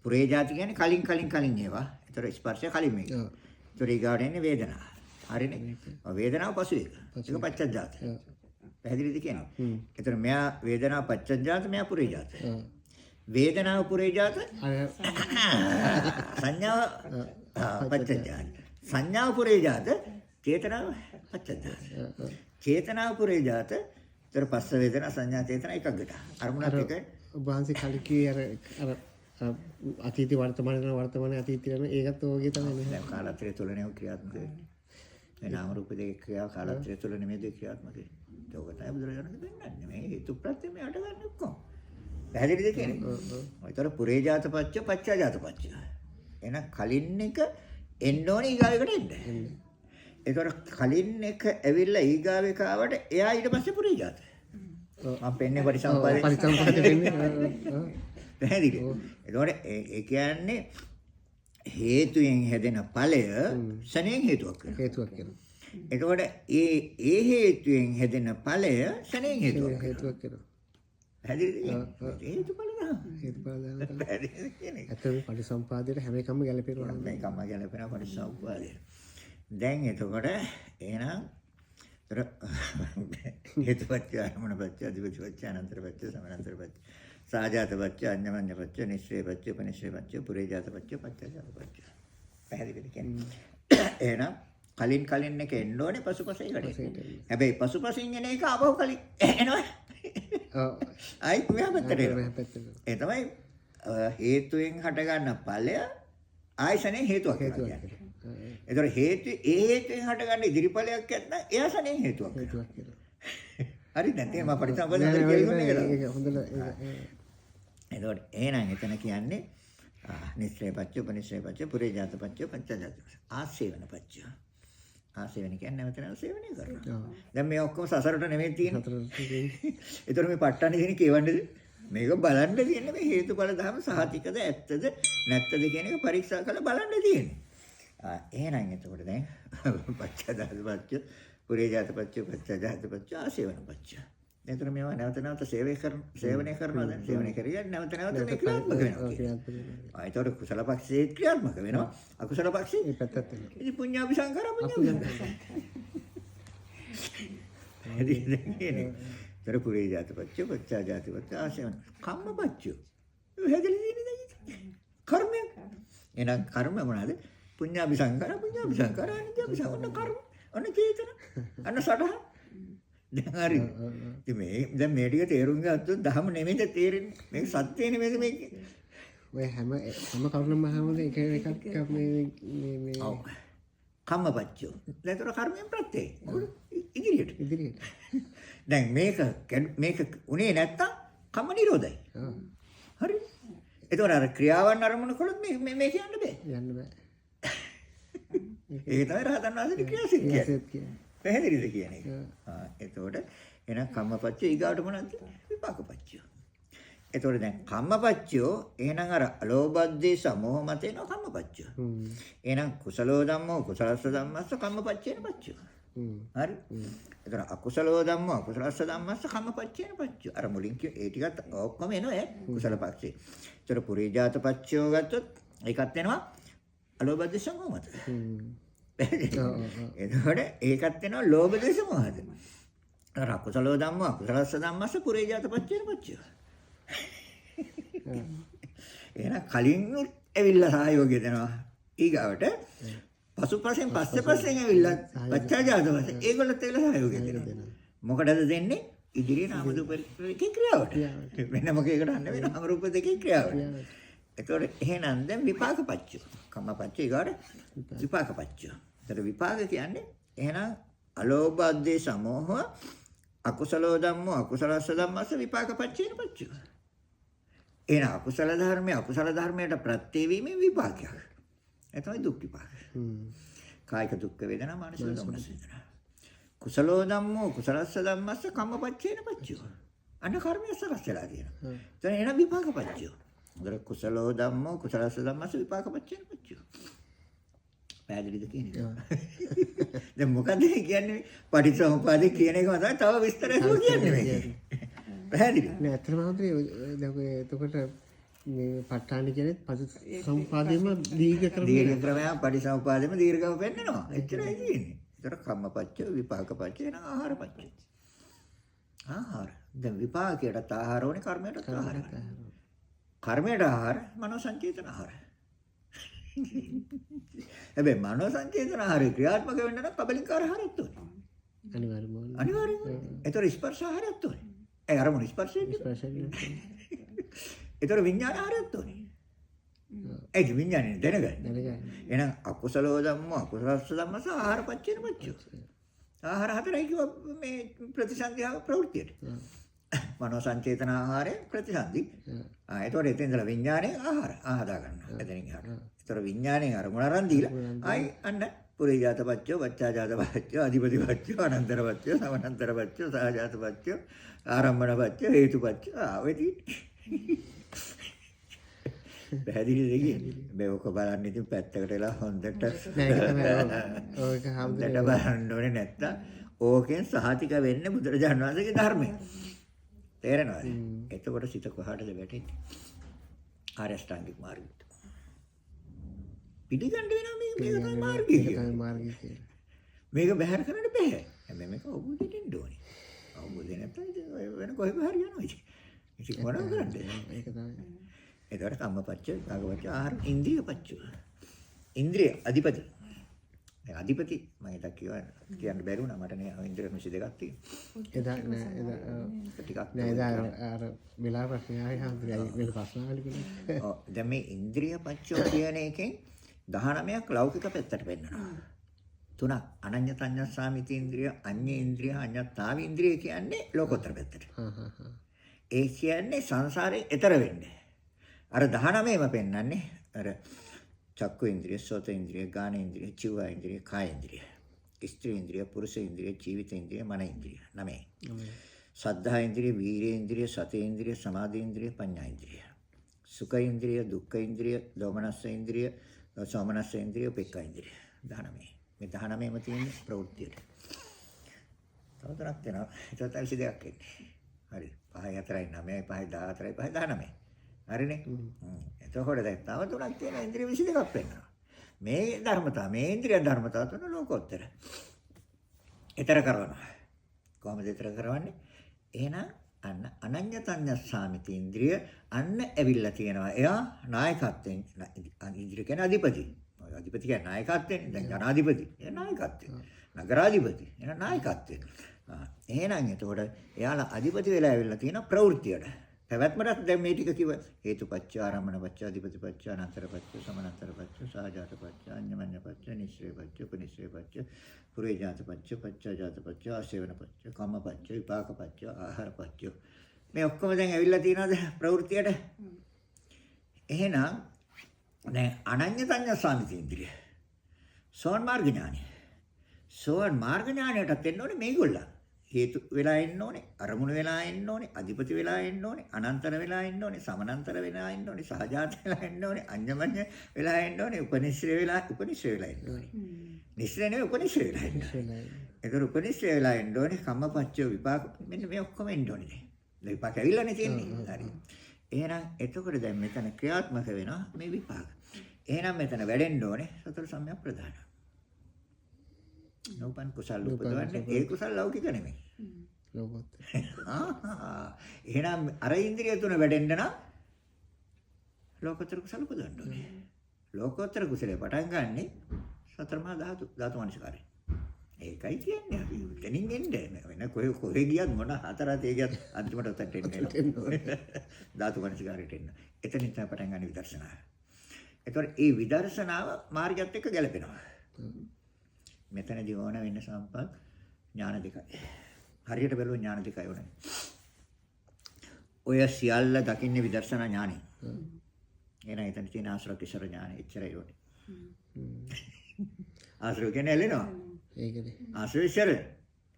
[SPEAKER 2] පුරේජාත කියන්නේ කලින් ඒවා. එතකොට ස්පර්ශය කලින් මේක. එතකොට ඊගාට එන්නේ වේදනාව. හරිනේ? වේදනාව පසු එක. ඒක පච්චජ්ජාත. පැහැදිලිද කියන්නේ? එතකොට මෙයා වේදනාව පච්චජ්ජාත මෙයා පුරේජාත. වේදනාව පුරේජාත සංඥාව පච්චජ්ජාත. සංඥාව පුරේජාත චේතනාව පච්චජ්ජාත. චේතනාව පුරේජාත තර පස්ස වේදනා සංඥා චේතනා එකකට. අරමුණක් එක
[SPEAKER 1] වහන්සේ කලිකී අර අතීත වර්තමාන අතීත යන ඒකත් ඔයගේ තමයි
[SPEAKER 2] දැන් කාලත්‍රය තුල නේ ක්‍රියාත්මක වෙන්නේ. මේ නාම රූප දෙක ක්‍රියා කාලත්‍රය තුල නෙමෙයි දෙක ක්‍රියාත්මක වෙන්නේ. ඒක තමයි බුදුරජාණන් දෙන්නේ. මේ හේතු ප්‍රත්‍ය මේ අට ගන්න ඔක්කොම. පැහැදිලිද කියන්නේ? ඒතර පුරේජාත පච්ච පච්චාජාත පච්ච. එන කලින් එක එන්න ඕනේ ඊගාවෙකට එන්න. ඒතර කලින් එක ඇවිල්ලා ඊගාවෙක ආවට එයා ඊට පස්සේ පුරේජාත. මම පෙන්නේ පරිසම්පාදේ. පැහැදිලිද? ඒතකොට ඒ කියන්නේ හේතුයෙන් හැදෙන ඵලය ශණයෙන් හේතුවක්
[SPEAKER 1] කරනවා.
[SPEAKER 2] එතකොට ඒ හේතුයෙන් හැදෙන ඵලය ශණයෙන් හේතුවක් කරනවා. පැහැදිලිද? හේතුඵල දහම. පැහැදිලිද කියන්නේ?
[SPEAKER 1] ඇත්තටම පරිසම්පාදයට හැම එකම ගැලපෙනවා.
[SPEAKER 2] හැම එකම ගැලපෙනවා පරිසම්පාදයට. දැන් එතකොට එහෙනම් හේතුපත්‍ය ආරම්භනපත්‍ය අධිපතිපත්‍ය අනන්තරපත්‍ය සමානතරපත්‍ය සාජාතපත්‍ය අඤ්ඤමඤ්ඤ පත්‍ය නිස්සය පත්‍ය උපනිස්සය පත්‍ය පුරේජාතපත්‍ය පච්චජාතපත්‍ය. පැහැදිලිද කියන්නේ? එහෙනම් කලින් එක එන්න ඕනේ පසුපස එකට. හැබැයි පසුපසින් එන එක ආපහු කලින් එනවා. ඔව්. අයි මෙහා පැත්තට එනවා. ඒ තමයි හේතුයෙන් හටගන්න ඵලය ආයසනේ හේතුවක් කියලා. ඒතර හේතුයෙන් හටගන්න ඉදිරිඵලයක් නැත්නම් එයා සනේ හේතුවක් කියලා. හරි නැත්නම් මම පරිසම්පදයෙන් කියුනේ ඒක.
[SPEAKER 1] හොඳට
[SPEAKER 2] එතකොට එහෙනම් එතන කියන්නේ නිස්සය පච්ච උපනිස්සය පච්ච පුරේජාත පච්ච පච්චජාත ආසේවන පච්ච. ආසේවන කියන්නේ නැවත සේවනය කරනවා. දැන් මේ ඔක්කොම සසරට නෙමෙයි තියෙන්නේ. ඒතර මේ ප ဋ ාණේ තියෙන කියවන්නේද? මේක බලන්න තියෙන්නේ මේ හේතුඵල ධර්ම සහතිකද ඇත්තද නැත්තද කියන එක පරීක්ෂා කරලා බලන්න තියෙන්නේ. එහෙනම් එතකොට දැන් පච්චජාත පච්ච පුරේජාත පච්ච පච්චජාත පච්ච ආසේවන පච්ච. එතන මේවා නැවත සේවනය කරනවා දැන් සේවනය කරියන් නැවත මේ ක්‍රියාත්මක වෙනවා. ඒතකොට කුසල පක්ෂයේ ක්‍රියාත්මක වෙනවා. අකුසල පක්ෂයේ
[SPEAKER 1] මේ පැත්තත් එනවා.
[SPEAKER 2] ඉතින් පුඤ්ඤාභි සංකාර පුඤ්ඤාභි. ඒතර පුරේජාත පච්ච පච්චජාත පච්ච ආසේවන කම්මපච්ච. හැදෙන්නේ නේද? කර්මය. එහෙනම් කර්ම මොනවාද? පුඤ්ඤාභි සංකාර අනිත්‍යභි සංකාර කර්ම. අන්න චේතන. අන්න සටහන්. දැන් හරි. ඉතින් දැන් මේ ටික තේරුම් ගත්තොත් ධම නෙමෙයිද තේරෙන්නේ. මේක සත්‍ය නෙමෙයිද මේක?
[SPEAKER 1] ඔය හැම කරුණම හැමෝම එක එකක් මේ
[SPEAKER 2] ඔව්. කම්මපච්චෝ. දැන්තර කර්මයෙන් ප්‍රත්‍යය. මොකද ඉදිරියට. දැන් මේක උනේ නැත්තම් කම්ම නිරෝධයි. හරි. ඒතකොට අර ක්‍රියාවන් අරමුණු කළොත් මේ කියන්න බෑ.
[SPEAKER 1] යන්න බෑ.
[SPEAKER 2] ඒක තමයි රහතන් වහන්සේගේ ක්‍රියාසිද්ධිය. පැහැදිලිද කියන්නේ? එතකොට එහෙනම් කම්මපච්චය ඊගාවට මොනවද? විපාකපච්චය. එතකොට දැන් කම්මපච්චයෝ එහෙනම් අර අලෝභද්දේ සමෝහ මත එන කම්මපච්චය. එහෙනම් කුසලෝ ධම්මෝ කුසලස්ස ධම්මස්ස කම්මපච්චේන පච්චය. හරි? එතකොට අකුසලෝ ධම්මෝ අකුසලස්ස ධම්මස්ස කම්මපච්චේන පච්චය. අර මුලින් කිය ඒ ටිකත් ඔක්කොම එනවා කුසල පක්ෂේ. එතකොට පුරේජාත පච්චයෝ ගත්තොත් ඒකත් එනවා අලෝභද්දේ සමෝහ මත. එතකොට ඒකත් වෙනවා ලෝභ දේශ මොහද. අර අකුසලෝ ධම්ම අකුසලස්ස ධම්මස්ස පුරේජාත පච්චේන පච්චය. එහෙනම් කලින් ඇවිල්ලා සහයෝගය දෙනවා. ඊගාවට පසුපසෙන් ඇවිල්ලා පච්චාජාත වශයෙන් ඒගොල්ලොත් ඒලා සහයෝගය දෙනවා. මොකටද දෙන්නේ? ඉදිරියේ නාම රූප දෙකේ ක්‍රියාවට. වෙන මොකේකට නෙවෙයි නාම රූප දෙකේ ක්‍රියාවට. ඒතකොට එහෙනම් දැන් විපාකපච්චය. කම්මපච්චය ඊගාට විපාකපච්චය. ඒතර විපාක කියන්නේ එහෙනම් අලෝභ අධ්‍යේ සමෝහ අකුසලෝ ධම්මෝ අකුසලස්ස ධම්මස්ස විපාකපච්චේන පච්චය. එන අකුසල ධර්මයේ අකුසල ධර්මයට ප්‍රත්‍ය වීමේ විපාකයක්. ඒ තමයි දුක් විපාක. කායික දුක් වේදනා මානසික දුක් වේදනා. කුසලෝ ධම්මෝ කුසලස්ස ධම්මස්ස කම්මපච්චේන පච්චය. අන්න කර්මය සකස් වෙලා තියෙනවා. දැන් එන විපාකපච්චය. උදර කුසලෝ ධම්මෝ කුසලස්ස ධම්මස්ස විපාකපච්චේන පච්චය. පැහැදිලිද කියන්නේ? දැන් මොකද කියන්නේ? පටිච්චසමුප්පාදේ කියන එක තමයි තව විස්තරයක් කියන්නේ මේක. පැහැදිලි.
[SPEAKER 1] නෑ අතරම හඳුනේ දැන් ඔය එතකොට මේ ප ဋ ාණි කියන්නේ පටිච්චසමුපාදෙම දීර්ඝ ක්‍රමයක්.
[SPEAKER 2] දීර්ඝ ක්‍රමයක් පටිච්චසමුපාදෙම දීර්ඝව පෙන්නනවා. එච්චරයි කියන්නේ. ඒතර කම්මපච්චය විපාකපච්චය න ආහාරපච්චය. ආහාර. දැන් විපාකයට ආහාර ඕනේ කර්මයට ආහාර. කර්මයට ආහාර මනෝ සංචේතන ආහාර. හැබැයි මනෝ සංචේතන ආහාරය ක්‍රියාත්මක වෙන්න නම් කබලින්කාර ආහාරයක් ඕනේ.
[SPEAKER 1] අනිවාර්යයෙන්ම.
[SPEAKER 2] අනිවාර්යයෙන්ම. ඒතර ස්පර්ශ ආහාරයක් ඕනේ. ඒ අරමුණු ස්පර්ශයෙන්. ඒතර විඥාන ආහාරයක් ඕනේ. ඒක විඥානේ දැනගන්න. එහෙනම් අකුසලෝ ධම්මෝ අකුසලස්ස ධම්මස ආහාරපච්චේන පච්චය. ආහාර හතරයි කිව්ව මේ ප්‍රතිසන්දිය ප්‍රවෘත්තියට. මනෝ සංචේතන ආහාරය ප්‍රතිසන්දි. ඒතකොට එතෙන් ඉඳලා විඥානේ ආහාර හදා ගන්නවා. එතනින් එහාට. ඒතර විඥානේ අරමුණ අරන් දීලා ආයි අන්න පුරේජාත පච්චය, වච්චාජාත පච්චය, අධිපති පච්චය, අනන්තර පච්චය, සමනන්තර පච්චය, සහජාත පච්චය, ආරම්භන පච්චය, හේතු පච්චය. වෙටි. පැහැදිලිද කියන්නේ? මේ ඔක බලන්න ඉතින් පැත්තකට වෙලා හොඳට
[SPEAKER 1] ඕක
[SPEAKER 2] හම්දට බලන්න ඕනේ නැත්තම් ඕකෙන් සහතික වෙන්නේ බුදුරජාණන් වහන්සේගේ ධර්මය. තේරෙනවද? එතකොට සිත කොහාටද වැටෙන්නේ? ආර්ය අෂ්ටාංගික මාර්ගයට. පිටිගන්න වෙනවා මේක තමයි මාර්ගය කියලා. මේක බැහැර කරන්න බෑ. හැබැයි මේක අවබෝධයෙන් ඉන්න ඕනේ. අවබෝධය නැත්නම් ඉතින් වෙන කොහෙම හරි යනවා ඉතින්. ඉතින් මොනවද කරන්නේ?
[SPEAKER 1] ඒක තමයි.
[SPEAKER 2] ඒතර කම්මපච්චය, භාගපච්චය, ආහාර, ඉන්ද්‍රියපච්චය. ඉන්ද්‍රිය අධිපති. දැන් අධිපති මම හිතා කියන්න බැරි වුණා මට නේ ඉන්ද්‍රිය 22ක් තියෙනවා.
[SPEAKER 1] එදා නෑ
[SPEAKER 2] ටිකක්
[SPEAKER 1] නෑ එදා අර වෙලා ප්‍රශ්න ආවේ හම්බුනේ වෙන ප්‍රශ්න ආවලු කියලා.
[SPEAKER 2] ඔව් දැන් මේ ඉන්ද්‍රියපච්චය කියන එකෙන් 19ක් ලෞකික පැත්තට පෙන්නනවා. 3ක් අනඤ්ඤතඤ්ඤ සාමිති ඉන්ද්‍රිය, අඤ්ඤ ඉන්ද්‍රිය, අඤ්ඤතාව ඉන්ද්‍රිය කියන්නේ ලෝකෝත්තර පැත්තට. ඒ කියන්නේ සංසාරේ ඈතර වෙන්නේ. අර 19ම පෙන්නන්නේ අර චක්කු ඉන්ද්‍රිය, සෝත ඉන්ද්‍රිය, ගාන ඉන්ද්‍රිය, චිව ඉන්ද්‍රිය, කාය ඉන්ද්‍රිය, ස්ත්‍රී ඉන්ද්‍රිය, පුරුෂ ඉන්ද්‍රිය, ජීවිත ඉන්ද්‍රිය, මන ඉන්ද්‍රිය. 9. සද්ධා ඉන්ද්‍රිය, වීර්ය ඉන්ද්‍රිය, සති ඉන්ද්‍රිය, සමාධි ඉන්ද්‍රිය, පඤ්ඤා ඉන්ද්‍රිය. සුඛ ඉන්ද්‍රිය, දුක්ඛ ඉන්ද්‍රිය, දෝමනස්ස ඉන්ද්‍රිය, සෝමනස්ස ඉන්ද්‍රිය, උපේක්ඛා ඉන්ද්‍රිය. 19. මේ 19ම තියෙන ප්‍රවෘත්තියට. තව තරක් වෙනවා. ඒක 32ක් එන්නේ. හරි. 5 4 9 5 14 5 19. හරිනේ. එතකොට දැන් තව තුනක් තියෙන ඉන්ද්‍රිය 22ක් වෙනවා. මේ ධර්මතාව මේ ඉන්ද්‍රිය ධර්මතාව තුන ලෝකෝත්තර. ඊතර කරනවා. කොහොමද ඊතර කරවන්නේ? එහෙනම් අන්න අනඤ්ඤතඤ්ඤ සාමිති ඉන්ද්‍රිය අන්න ඇවිල්ලා තියෙනවා. එයා නායකත්වයෙන් ඉන්ද්‍රිය කියන අධිපති. අධිපති කියන්නේ නායකත්වයෙන්. දැන් ජනාධිපති. ඒ නායකත්වයෙන්. නගරාධිපති. එන නායකත්වයෙන්. එහෙනම් එතකොට එයාලා අධිපති වෙලා ඇවිල්ලා තියෙන ප්‍රවෘත්තියට. පැවැත්මට දැන් මේ ටික කිව්ව හේතුපච්චය, ආරම්භනපච්චය, අධිපතිපච්චය, අනන්තරපච්චය, සමානන්තරපච්චය, සහජාතපච්චය, අඤ්ඤමඤ්ඤපච්චය, නිස්සේපච්චය, උපනිස්සේපච්චය, පුරේජාතපච්චය, පච්චාජාතපච්චය, ආශේවනපච්චය, කම්මපච්චය, විපාකපච්චය, ආහාරපච්චය. මේ ඔක්කොම දැන් ඇවිල්ලා තියෙනවද ප්‍රවෘත්තියට? එහෙනම් දැන් අනඤ්ඤතඤ්ඤ සාමිති ඉන්ද්‍රිය. සෝවන් මාර්ග ඥානය. සෝවන් මාර්ග ඥානයටත් එන්න ඕනේ මේගොල්ලන්. හේතු වෙලා එන්න ඕනේ, අරමුණු වෙලා එන්න ඕනේ, අධිපති වෙලා එන්න ඕනේ, අනන්තර වෙලා එන්න ඕනේ, සමානන්තර වෙලා එන්න ඕනේ, සහජාත වෙලා එන්න ඕනේ, අඤ්ඤමඤ්ඤ වෙලා එන්න ඕනේ, උපනිශ්‍රේ වෙලා එන්න ඕනේ. නිශ්‍රේ නෙවෙයි උපනිශ්‍රේ වෙලා එන්න ඕනේ. ඒතර උපනිශ්‍රේ වෙලා එන්න ඕනේ, කම්මපච්චය විපාක මෙන්න මේ ඔක්කොම එන්න ඕනේ. දැන් විපාක ඇවිල්ලානේ තියෙන්නේ. හරි. එහෙනම් එතකොට දැන් මෙතන ක්‍රියාත්මක වෙනවා මේ විපාක. එහෙනම් මෙතන වැඩෙන්න ඕනේ සතර සම්‍යක් ප්‍රදාන. නෝපන් කුසල් උපදවන්නේ ඒ කුසල් ලෞකික නෙමෙයි.
[SPEAKER 1] ලෝකෝත්තර.
[SPEAKER 2] එහෙනම් අර ඉන්ද්‍රිය තුන වැඩෙන්න නම් ලෝකෝත්තර කුසල උපදවන්න ඕනේ. ලෝකෝත්තර කුසලේ පටන් ගන්නෙ සතර මහා ධාතු මනසිකාරය. ඒකයි කියන්නේ අපි එතනින් එන්නේ වෙන කොහෙ ගියත් මොන හතරත් ඒ ගියත් අන්තිමට උතට එන්නේ ධාතු මනසිකාරයට එන්න. එතනින් තමයි පටන් ගන්න විදර්ශනාව. ඒතකොට මේ විදර්ශනාව මාර්ගයත් එක්ක ගැලපෙනවා. මෙතනදී ඕන වෙන්න සම්පත් ඥාන දෙකයි. හරියට බැලුවොත් ඥාන දෙකයි ඕනේ. ඔය සියල්ල දකින්නේ විදර්ශනා ඥානෙ. එහෙනම් එතන තියෙන ආශ්‍රව කිසර ඥානෙ එච්චරයි ඕනේ. ආශ්‍රව කියන්නේ ඇලෙනවා.
[SPEAKER 1] ඒකනේ.
[SPEAKER 2] ආශ්‍රව ඉස්සර.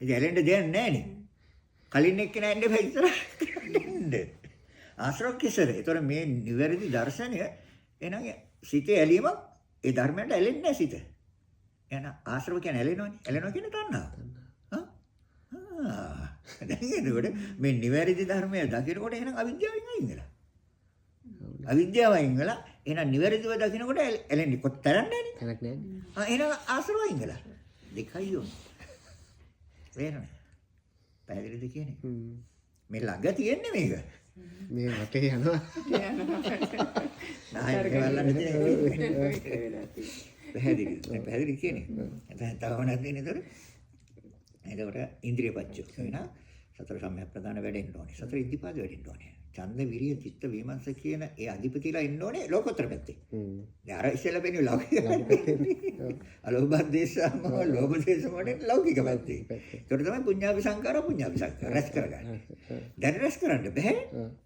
[SPEAKER 2] ඉතින් ඇලෙන්න දෙයක් නැහැ නේ. කලින් එක්කෙනා එන්න බෑ ඉස්සර. ආශ්‍රව කිසර. ඒතර මේ නිවැරදි දර්ශනය එහෙනම් සිතේ ඇලීම ඒ ධර්මයට ඇලෙන්නේ නැහැ සිත. එහෙනම් ආශ්‍රව කියන්නේ ඇලෙනවනේ. ඇලෙනවා කියන්නේ තණ්හාව. දැන් එතකොට මේ නිවැරදි ධර්මය දකිනකොට එහෙනම් අවිද්‍යාවෙන් අයින් වෙලා. අවිද්‍යාව අයින් වෙලා එහෙනම් නිවැරදිව දකිනකොට ඇලෙන්නේ කොතරම් නැන්නේ.
[SPEAKER 1] තැනක් නැහැ.
[SPEAKER 2] එහෙනම් ආශ්‍රව අයින් වෙලා. දෙකයි යොමු. වෙනනේ. පැහැදිලිද කියන්නේ? මේ ළඟ තියෙන්නේ මේක.
[SPEAKER 1] මේ වටේ යනවා. පැහැදිලි කියන්නේ. තව නැද්ද නේද? එතකොට ඉන්ද්‍රිය පච්චය වෙන සතර සම්‍යක් ප්‍රදාන වැඩෙන්න ඕනේ. සතර ඉද්ධිපාද වැඩෙන්න ඕනේ. ඡන්ද විරිය චිත්ත විමර්ශ කියන ඒ අධිපතිලා ඉන්න ඕනේ ලෝකෝත්තර පැත්තේ. දැන් අර ඉස්සෙල්ලා වෙන්නේ ලෞකික පැත්තේ. අලෝභ දේශම ලෝභ දේශම වලින් ලෞකික පැත්තේ. ඒකට තමයි පුඤ්ඤාභි සංකාර රැස් කරගන්නේ. දැන් රැස් කරන්න බෑ.